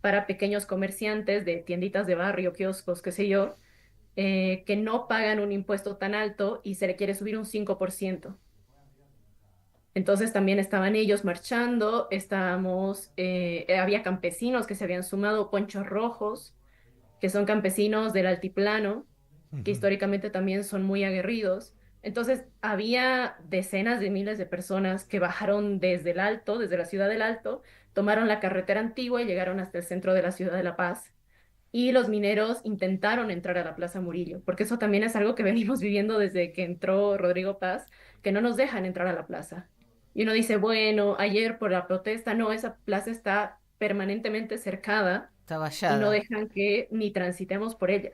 para pequeños comerciantes de tienditas de barrio, kioscos, qué sé yo, que no pagan un impuesto tan alto y se le quiere subir un 5%. Entonces también estaban ellos marchando, había campesinos que se habían sumado, ponchos rojos, que son campesinos del altiplano, que Ujú. históricamente también son muy aguerridos. Entonces había decenas de miles de personas que bajaron desde el Alto, desde la ciudad del Alto, tomaron la carretera antigua y llegaron hasta el centro de la ciudad de La Paz. Y los mineros intentaron entrar a la Plaza Murillo, porque eso también es algo que venimos viviendo desde que entró Rodrigo Paz, que no nos dejan entrar a la plaza. Y uno dice, bueno, ayer por la protesta, no, esa plaza está permanentemente cercada Está y no vallada. dejan que ni transitemos por ella,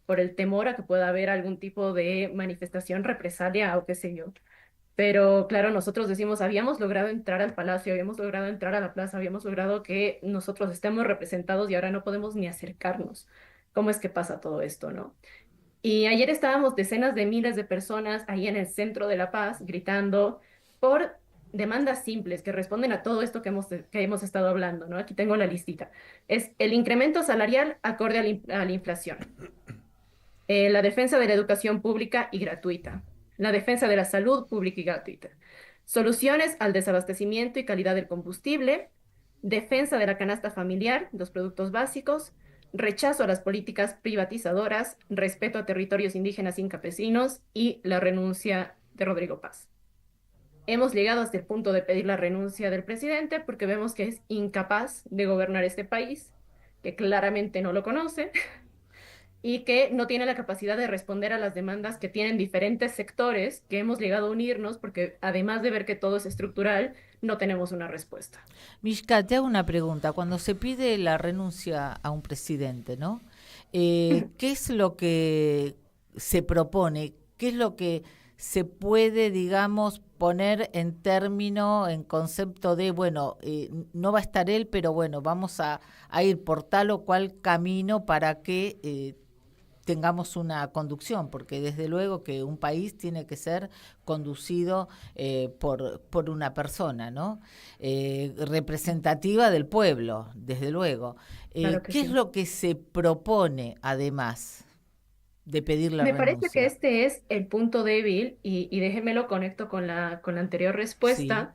por el temor a que pueda haber algún tipo de manifestación, represalia o qué sé yo. Pero claro, nosotros decimos, habíamos logrado entrar al palacio, habíamos logrado entrar a la plaza, habíamos logrado que nosotros estemos representados y ahora no podemos ni acercarnos. ¿Cómo es que pasa todo esto, no? Y ayer estábamos decenas de miles de personas ahí en el centro de La Paz gritando por demandas simples que responden a todo esto que hemos estado hablando, ¿no? Aquí tengo la listita. Es el incremento salarial acorde a la inflación, la defensa de la educación pública y gratuita, la defensa de la salud pública y gratuita, soluciones al desabastecimiento y calidad del combustible, defensa de la canasta familiar, los productos básicos, rechazo a las políticas privatizadoras, respeto a territorios indígenas y campesinos y la renuncia de Rodrigo Paz. Hemos llegado hasta el punto de pedir la renuncia del presidente porque vemos que es incapaz de gobernar este país, que claramente no lo conoce y que no tiene la capacidad de responder a las demandas que tienen diferentes sectores que hemos llegado a unirnos porque además de ver que todo es estructural, no tenemos una respuesta. Mishka, te hago una pregunta. Cuando se pide la renuncia a un presidente, ¿no? ¿Qué es lo que se propone? ¿Qué es lo que se puede, digamos, poner en término, en concepto de, bueno, no va a estar él, pero bueno, vamos a ir por tal o cual camino para que tengamos una conducción, porque desde luego que un país tiene que ser conducido por una persona, ¿no? Representativa del pueblo, desde luego. Claro que ¿Qué sí. es lo que se propone, además de pedir la Me parece que renuncia? este es el punto débil y déjenme lo conecto con la anterior Sí. respuesta.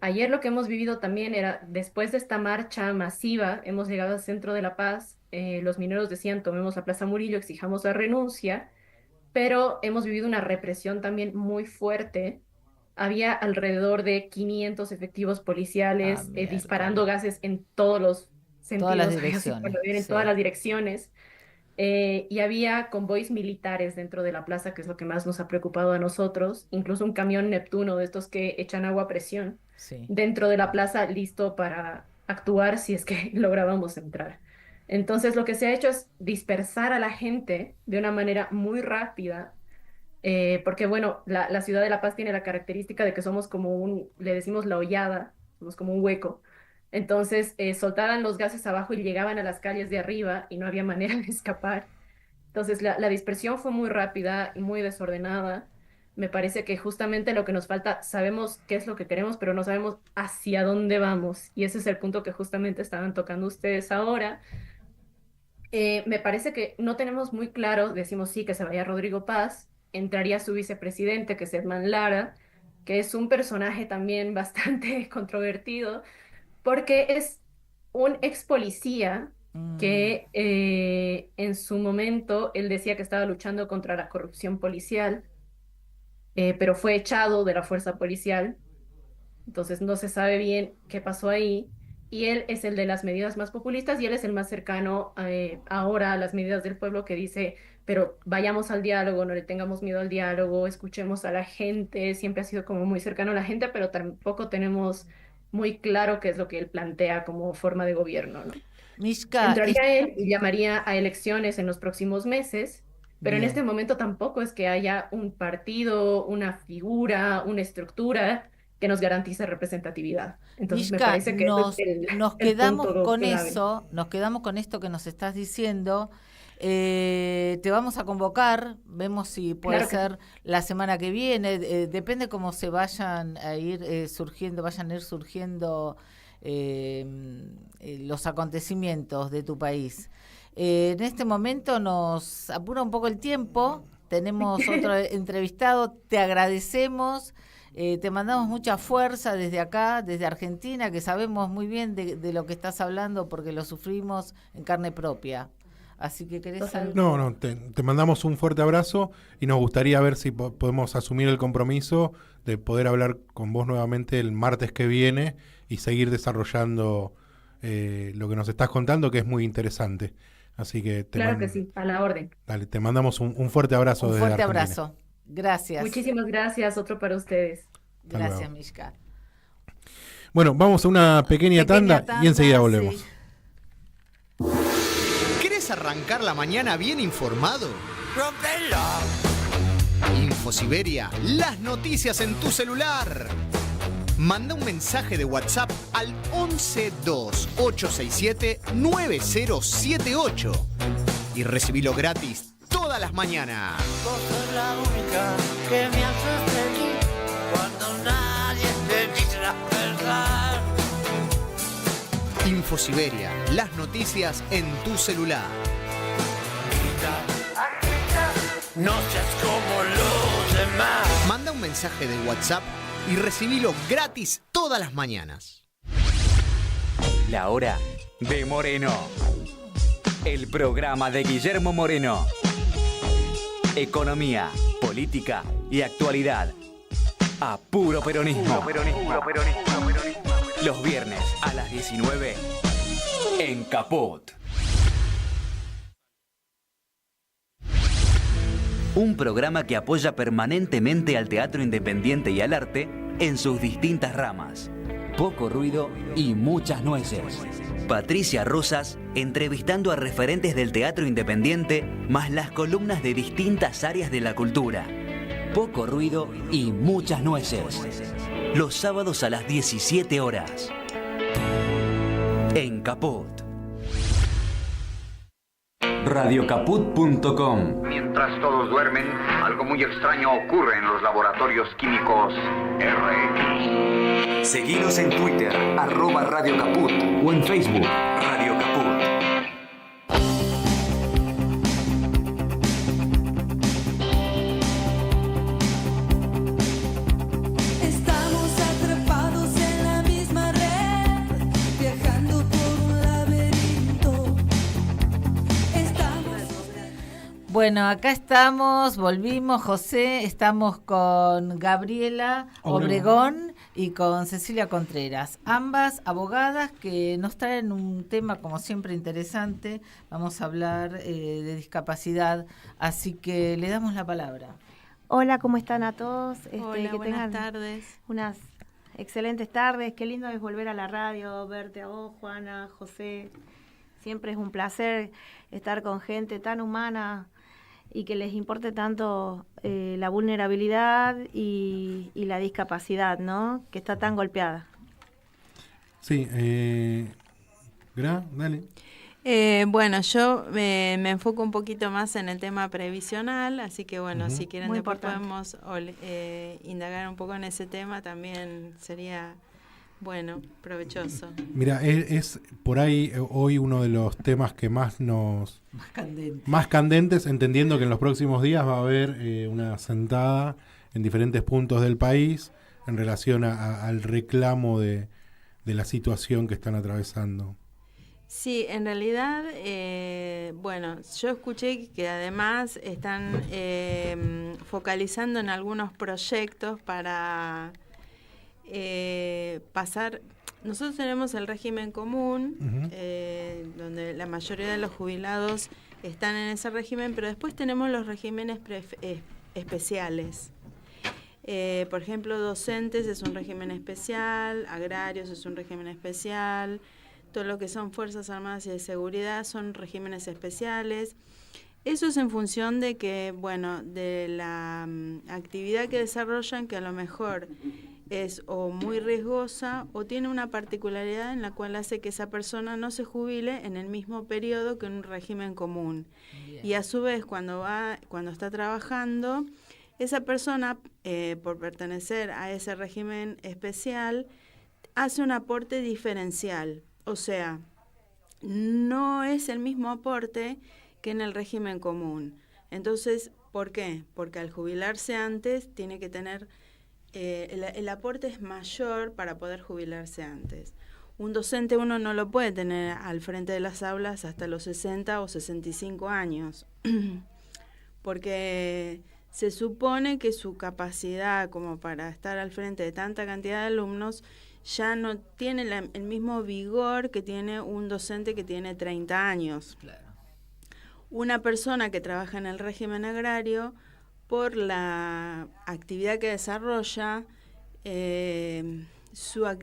Ayer lo que hemos vivido también era, después de esta marcha masiva, hemos llegado al centro de La Paz, los mineros decían, tomemos la Plaza Murillo, exijamos la renuncia, pero hemos vivido una represión también muy fuerte. Había alrededor de 500 efectivos Ah, policiales disparando miércoles. gases en todos los Todas las sentidos, así por direcciones, ver en todas sí. las direcciones. Y había convoys militares dentro de la plaza, que es lo que más nos ha preocupado a nosotros, incluso un camión Neptuno de estos que echan agua a presión Sí. dentro de la plaza, listo para actuar si es que lográbamos entrar. Entonces, lo que se ha hecho es dispersar a la gente de una manera muy rápida, porque bueno, la ciudad de La Paz tiene la característica de que somos como le decimos la hollada, somos como un hueco. Entonces, soltaban los gases abajo y llegaban a las calles de arriba y no había manera de escapar. Entonces, la dispersión fue muy rápida y muy desordenada. Me parece que justamente lo que nos falta, sabemos qué es lo que queremos, pero no sabemos hacia dónde vamos. Y ese es el punto que justamente estaban tocando ustedes ahora. Me parece que no tenemos muy claro, decimos sí, que se vaya Rodrigo Paz, entraría su vicepresidente, que es Edman Lara, que es un personaje también bastante controvertido, porque es un ex policía Mm, que en su momento él decía que estaba luchando contra la corrupción policial, pero fue echado de la fuerza policial, entonces no se sabe bien qué pasó ahí. Y él es el de las medidas más populistas y él es el más cercano ahora a las medidas del pueblo que dice, pero vayamos al diálogo, no le tengamos miedo al diálogo, escuchemos a la gente, siempre ha sido como muy cercano a la gente, pero tampoco tenemos muy claro qué es lo que él plantea como forma de gobierno, ¿no? Mishka, Entraría él y llamaría a elecciones en los próximos meses, pero en este bien. momento tampoco es que haya un partido, una figura, una estructura que nos garantice representatividad. Entonces me Mishka, parece que ese es nos el quedamos punto con clave. eso, nos quedamos con esto que nos estás diciendo. Te vamos a convocar, vemos si puede Claro que sí. ser la semana que viene, depende cómo se vayan a ir surgiendo, vayan a ir surgiendo los acontecimientos de tu país. En este momento nos apura un poco el tiempo, tenemos otro entrevistado, te agradecemos. Te mandamos mucha fuerza desde acá, desde Argentina, que sabemos muy bien de lo que estás hablando porque lo sufrimos en carne propia. Así que querés Totalmente. No, no, te mandamos un fuerte abrazo y nos gustaría ver si podemos asumir el compromiso de poder hablar con vos nuevamente el martes que viene y seguir desarrollando lo que nos estás contando, que es muy interesante. Así que Claro que sí, a la orden. dale, te mandamos un fuerte abrazo un desde fuerte Argentina. abrazo. Gracias. Muchísimas gracias, otro para ustedes. Hasta Gracias, luego. Mishka. Bueno, vamos a una pequeña tanda y enseguida volvemos. sí. ¿Querés arrancar la mañana bien informado? Infosiberia, las noticias en tu celular. Manda un mensaje de WhatsApp al 1128679078 y recibilo gratis todas las mañanas. Vos sos la única que me haces feliz cuando nadie te dice la verdad. Infosiberia, las noticias en tu celular. No seas como los demás. Manda un mensaje de WhatsApp y recibilo gratis todas las mañanas. La hora de Moreno. El programa de Guillermo Moreno. Economía, política y actualidad. A puro peronismo. Los viernes a las 19 en Caput. Un programa que apoya permanentemente al teatro independiente y al arte en sus distintas ramas. Poco ruido y muchas nueces. Patricia Rosas entrevistando a referentes del teatro independiente, más las columnas de distintas áreas de la cultura. Poco ruido y muchas nueces. Los sábados a las 17 horas. En Caput. radiocaput.com. Mientras todos duermen, algo muy extraño ocurre en los laboratorios químicos RX. Seguinos en Twitter, @Radio Caput, o en Facebook, Radio Caput. Estamos atrapados en la misma red, viajando por un laberinto. Bueno, acá estamos, volvimos, José, estamos con Gabriela Obregón y con Cecilia Contreras, ambas abogadas que nos traen un tema como siempre interesante. Vamos a hablar de discapacidad, así que le damos la palabra. Hola, ¿cómo están a todos? Hola, que buenas tengan tardes. Unas excelentes tardes. Qué lindo es volver a la radio, verte a vos, Juana, José. Siempre es un placer estar con gente tan humana y que les importe tanto la vulnerabilidad y la discapacidad, ¿no? Que está tan golpeada. Sí, dale. Bueno, yo me enfoco un poquito más en el tema previsional, así que bueno, si quieren Muy después importante. podemos indagar un poco en ese tema, también sería, bueno, provechoso. Mira, es por ahí hoy uno de los temas que más más candentes, entendiendo que en los próximos días va a haber una sentada en diferentes puntos del país en relación al reclamo de la situación que están atravesando. Sí, en realidad, bueno, yo escuché que además están focalizando en algunos proyectos para pasar. Nosotros tenemos el régimen común, donde la mayoría de los jubilados están en ese régimen, pero después tenemos los regímenes especiales. Por ejemplo, docentes es un régimen especial, agrarios es un régimen especial, todo lo que son Fuerzas Armadas y de Seguridad son regímenes especiales. Eso es en función de que, bueno, de la actividad que desarrollan, que a lo mejor es o muy riesgosa o tiene una particularidad en la cual hace que esa persona no se jubile en el mismo periodo que en un régimen común. Bien. Y a su vez, cuando está trabajando, esa persona, por pertenecer a ese régimen especial, hace un aporte diferencial. O sea, no es el mismo aporte que en el régimen común. Entonces, ¿por qué? Porque al jubilarse antes tiene que tener, el aporte es mayor para poder jubilarse antes. Un docente uno no lo puede tener al frente de las aulas hasta los 60 o 65 años, porque se supone que su capacidad como para estar al frente de tanta cantidad de alumnos ya no tiene el mismo vigor que tiene un docente que tiene 30 años. Claro. Una persona que trabaja en el régimen agrario, por la actividad que desarrolla, su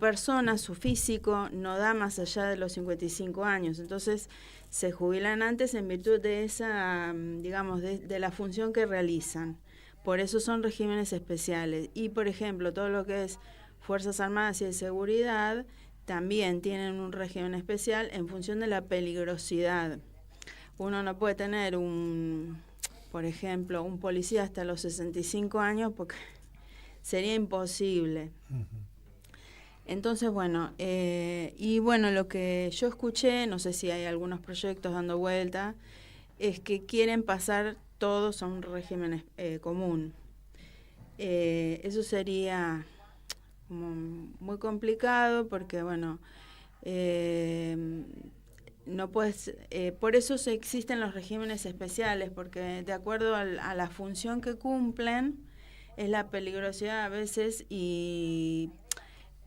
persona, su físico, no da más allá de los 55 años. Entonces, se jubilan antes en virtud de esa, digamos, de la función que realizan. Por eso son regímenes especiales. Y, por ejemplo, todo lo que es Fuerzas Armadas y de Seguridad también tienen un régimen especial en función de la peligrosidad. Uno no puede tener por ejemplo, un policía hasta los 65 años porque sería imposible. Entonces, bueno, y bueno, lo que yo escuché, no sé si hay algunos proyectos dando vuelta, es que quieren pasar todos a un régimen común. Eso sería como muy complicado porque, bueno, no puedes, por eso existen los regímenes especiales, porque de acuerdo a la función que cumplen, es la peligrosidad a veces y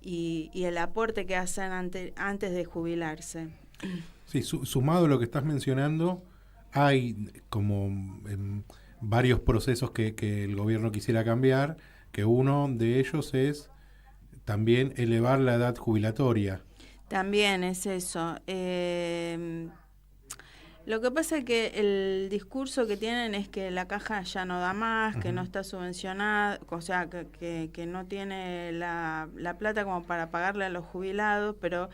el aporte que hacen antes de jubilarse. Sí, sumado a lo que estás mencionando, hay como varios procesos que el gobierno quisiera cambiar, que uno de ellos es también elevar la edad jubilatoria. También es eso. Lo que pasa es que el discurso que tienen es que la caja ya no da más, que no está subvencionada, o sea, que no tiene la plata como para pagarle a los jubilados, pero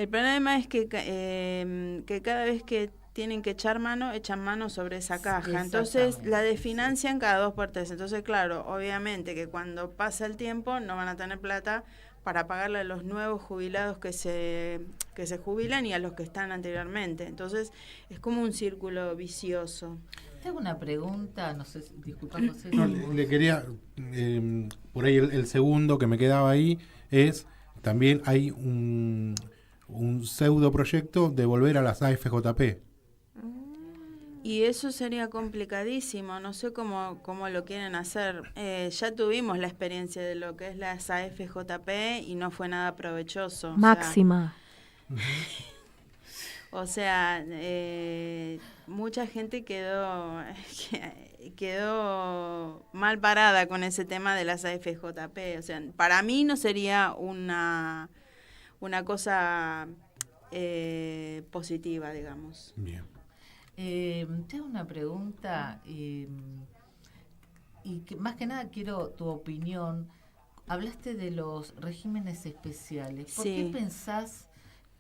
El problema es que cada vez que tienen que echar mano, echan mano sobre esa caja. Entonces la desfinancian cada 2 por 3. Entonces, claro, obviamente que cuando pasa el tiempo no van a tener plata para pagarle a los nuevos jubilados que se jubilan y a los que están anteriormente. Entonces es como un círculo vicioso. Tengo una pregunta, no sé, disculpa José. No, le quería, por ahí el segundo que me quedaba ahí es, también hay un pseudo proyecto de volver a las AFJP. Y eso sería complicadísimo, no sé cómo lo quieren hacer. Ya tuvimos la experiencia de lo que es la AFJP y no fue nada provechoso. Máxima. O sea, mucha gente quedó mal parada con ese tema de las AFJP. O sea, para mí no sería una cosa positiva, digamos. Bien. Tengo una pregunta y que más que nada quiero tu opinión. Hablaste de los regímenes especiales. ¿Por qué pensás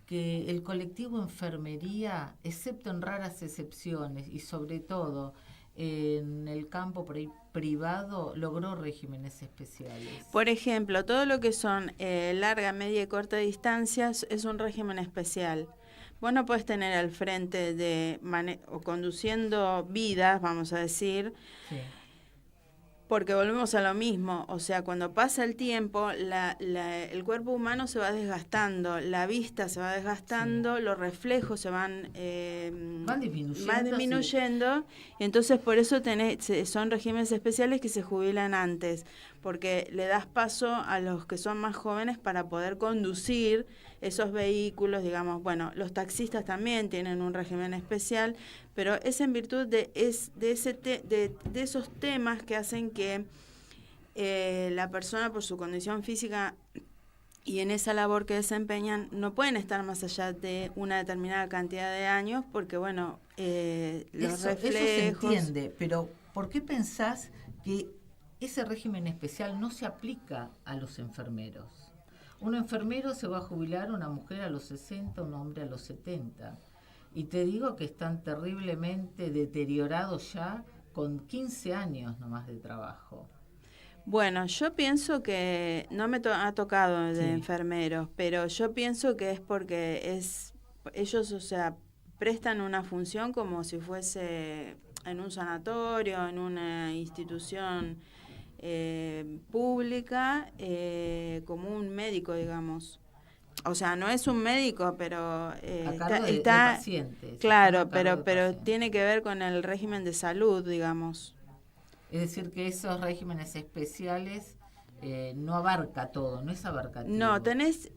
que el colectivo enfermería, excepto en raras excepciones y sobre todo en el campo por ahí privado, logró regímenes especiales? Por ejemplo, todo lo que son larga, media y corta distancias es un régimen especial. Vos no podés tener al frente o conduciendo vidas, vamos a decir, porque volvemos a lo mismo. O sea, cuando pasa el tiempo, el cuerpo humano se va desgastando, la vista se va desgastando, los reflejos se van disminuyendo. Y entonces por eso son regímenes especiales que se jubilan antes, porque le das paso a los que son más jóvenes para poder conducir esos vehículos, digamos. Bueno, los taxistas también tienen un régimen especial, pero es en virtud de esos temas que hacen que la persona, por su condición física y en esa labor que desempeñan, no pueden estar más allá de una determinada cantidad de años, porque bueno, los reflejos... Eso se entiende, pero ¿por qué pensás que ese régimen especial no se aplica a los enfermeros? Un enfermero se va a jubilar, una mujer a los 60, un hombre a los 70. Y te digo que están terriblemente deteriorados ya con 15 años nomás de trabajo. Bueno, yo pienso que no me ha tocado de enfermeros, pero yo pienso que es porque ellos, o sea, prestan una función como si fuese en un sanatorio, en una institución pública, como un médico, digamos. O sea, no es un médico, pero está de pacientes. Claro, pero tiene que ver con el régimen de salud, digamos. Es decir, que esos regímenes especiales no abarca todo, no es abarcativo. No,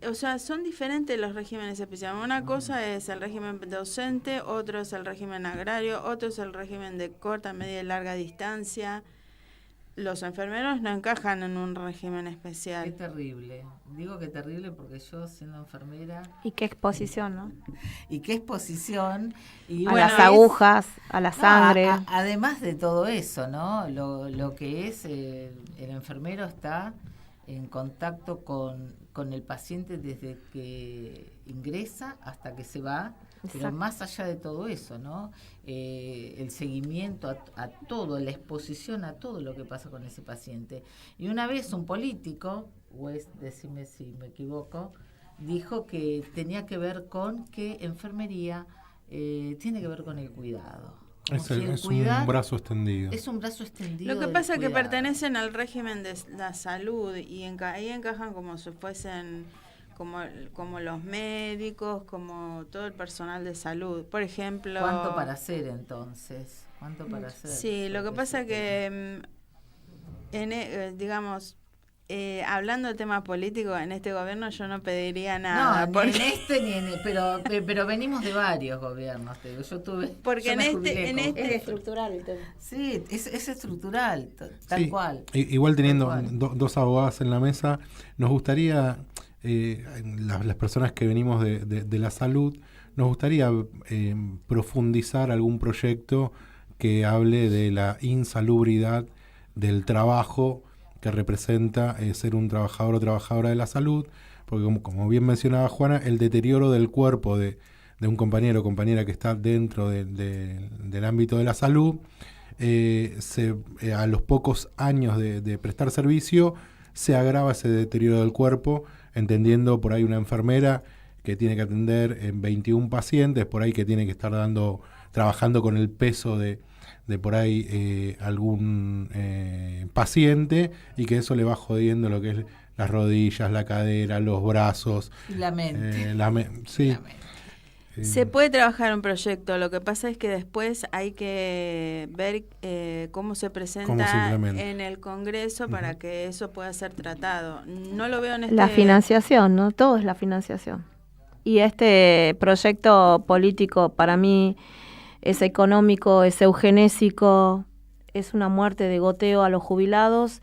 o sea, son diferentes los regímenes especiales. Una cosa es el régimen docente, otro es el régimen agrario, otro es el régimen de corta, media y larga distancia. Los enfermeros no encajan en un régimen especial. Qué terrible. Digo que terrible porque yo, siendo enfermera... Y qué exposición, ¿no? Y qué exposición. Y a las agujas, a la sangre. Además de todo eso, ¿no? Lo que es el enfermero está en contacto con el paciente desde que ingresa hasta que se va. Pero Exacto. Más allá de todo eso, ¿no? El seguimiento a todo, la exposición a todo lo que pasa con ese paciente. Y una vez un político, decime si me equivoco, dijo que tenía que ver con que enfermería tiene que ver con el cuidado. Es un brazo extendido. Es un brazo extendido. Lo que pasa es que pertenecen al régimen de la salud y ahí encajan como si fuesen... Como los médicos, como todo el personal de salud. Por ejemplo... ¿Cuánto para hacer entonces? ¿Cuánto para hacer? Sí, lo que pasa es que, digamos, hablando de temas políticos, en este gobierno yo no pediría nada. No, ni en este ni en pero venimos de varios gobiernos. Yo tuve... Porque en este es estructural el tema. Sí, es estructural, tal cual. Igual teniendo dos abogadas en la mesa, nos gustaría... las personas que venimos de la salud, nos gustaría profundizar algún proyecto que hable de la insalubridad del trabajo que representa ser un trabajador o trabajadora de la salud, porque como bien mencionaba Juana, el deterioro del cuerpo de un compañero o compañera que está dentro del ámbito de la salud, a los pocos años de prestar servicio, se agrava ese deterioro del cuerpo, entendiendo por ahí una enfermera que tiene que atender en 21 pacientes, por ahí que tiene que estar trabajando con el peso de por ahí algún paciente, y que eso le va jodiendo lo que es las rodillas, la cadera, los brazos. Y la mente. Sí. La mente. Se puede trabajar un proyecto, lo que pasa es que después hay que ver cómo se presenta en el Congreso para que eso pueda ser tratado. No lo veo en La financiación, ¿no? Todo es la financiación. Y este proyecto político para mí es económico, es eugenésico, es una muerte de goteo a los jubilados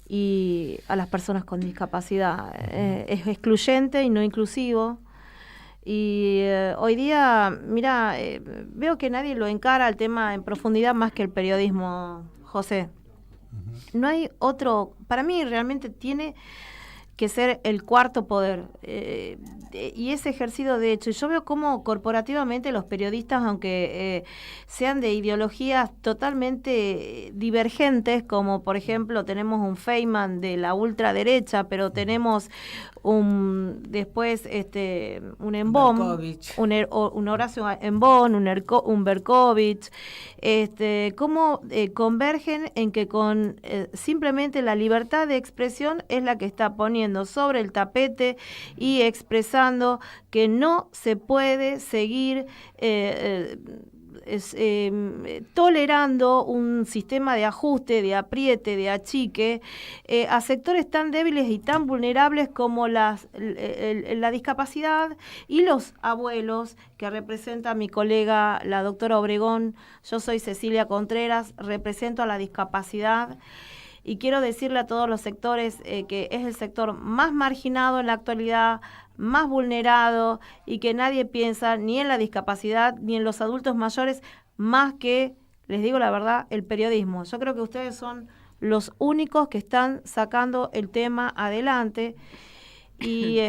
y a las personas con discapacidad. Es excluyente y no inclusivo. Y hoy día, mira, veo que nadie lo encara el tema en profundidad más que el periodismo, José. No hay otro, para mí realmente tiene que ser el cuarto poder, y es ejercido de hecho. Yo veo cómo corporativamente los periodistas, aunque sean de ideologías totalmente divergentes, como por ejemplo tenemos un Feynman de la ultraderecha, pero tenemos un Embón, un Horacio Embón, un Berkovich, cómo convergen en que con simplemente la libertad de expresión es la que está poniendo sobre el tapete y expresando que no se puede seguir tolerando un sistema de ajuste, de apriete, de achique a sectores tan débiles y tan vulnerables como la discapacidad y los abuelos, que representa mi colega la doctora Obregón. Yo soy Cecilia Contreras, represento a la discapacidad. Y quiero decirle a todos los sectores que es el sector más marginado en la actualidad, más vulnerado, y que nadie piensa ni en la discapacidad ni en los adultos mayores más que, les digo la verdad, el periodismo. Yo creo que ustedes son los únicos que están sacando el tema adelante y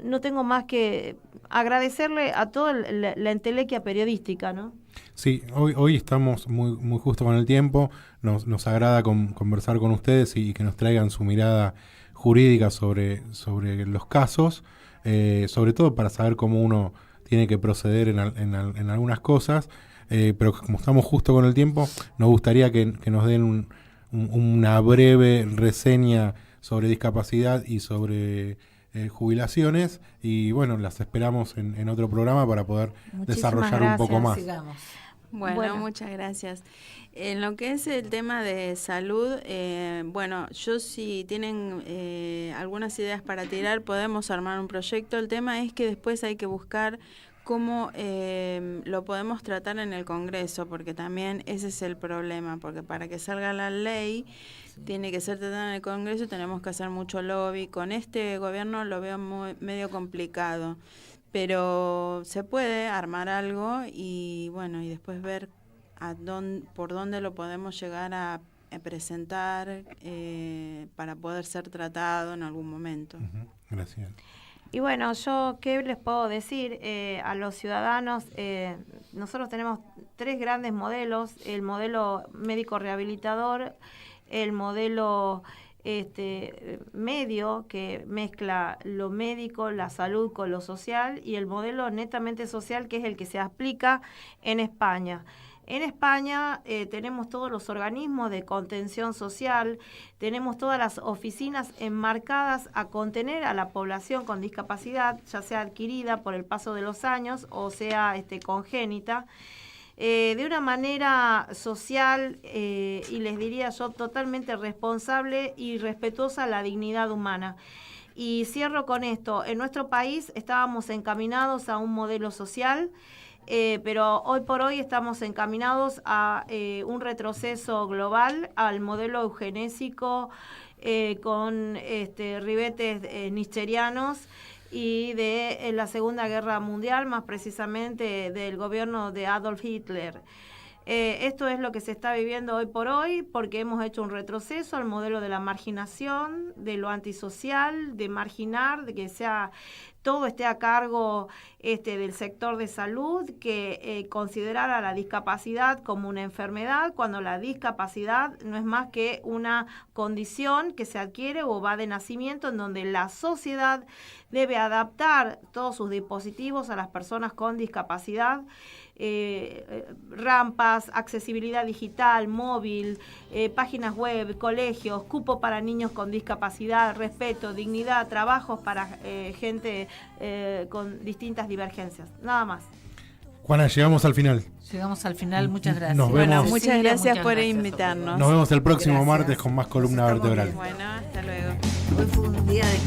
no tengo más que agradecerle a toda la entelequia periodística, ¿no? Sí, hoy estamos muy justo con el tiempo. Nos agrada conversar con ustedes y que nos traigan su mirada jurídica sobre los casos, sobre todo para saber cómo uno tiene que proceder en algunas cosas, pero como estamos justo con el tiempo, nos gustaría que nos den una breve reseña sobre discapacidad y sobre jubilaciones, y bueno, las esperamos en otro programa para poder desarrollar un poco más. Sigamos. Bueno, muchas gracias. En lo que es el tema de salud, yo si tienen algunas ideas para tirar, podemos armar un proyecto. El tema es que después hay que buscar cómo lo podemos tratar en el Congreso, porque también ese es el problema, porque para que salga la ley tiene que ser tratada en el Congreso y tenemos que hacer mucho lobby. Con este gobierno lo veo medio complicado, pero se puede armar algo y bueno, y después ver por dónde lo podemos llegar a presentar para poder ser tratado en algún momento. Gracias. Y bueno, yo qué les puedo decir a los ciudadanos. Nosotros tenemos 3 grandes modelos: el modelo médico rehabilitador, el modelo medio, que mezcla lo médico, la salud con lo social, y el modelo netamente social, que es el que se aplica en España. En España tenemos todos los organismos de contención social, tenemos todas las oficinas enmarcadas a contener a la población con discapacidad, ya sea adquirida por el paso de los años o sea congénita, de una manera social y les diría yo totalmente responsable y respetuosa a la dignidad humana. Y cierro con esto: en nuestro país estábamos encaminados a un modelo social, pero hoy por hoy estamos encaminados a un retroceso global, al modelo eugenésico con ribetes nietzscherianos y de la Segunda Guerra Mundial, más precisamente del gobierno de Adolf Hitler. Esto es lo que se está viviendo hoy por hoy, porque hemos hecho un retroceso al modelo de la marginación, de lo antisocial, de marginar, de que todo esté a cargo del sector de salud, que considerara la discapacidad como una enfermedad, cuando la discapacidad no es más que una condición que se adquiere o va de nacimiento, en donde la sociedad debe adaptar todos sus dispositivos a las personas con discapacidad. Rampas, accesibilidad digital, móvil, páginas web, colegios, cupo para niños con discapacidad, respeto, dignidad, trabajos para gente con distintas divergencias. Nada más. Juana, llegamos al final. Llegamos al final, muchas gracias. Nos vemos. Bueno, muchas gracias por invitarnos. Nos vemos el próximo martes con más columna vertebral. Bueno, hasta luego. Hoy fue un día de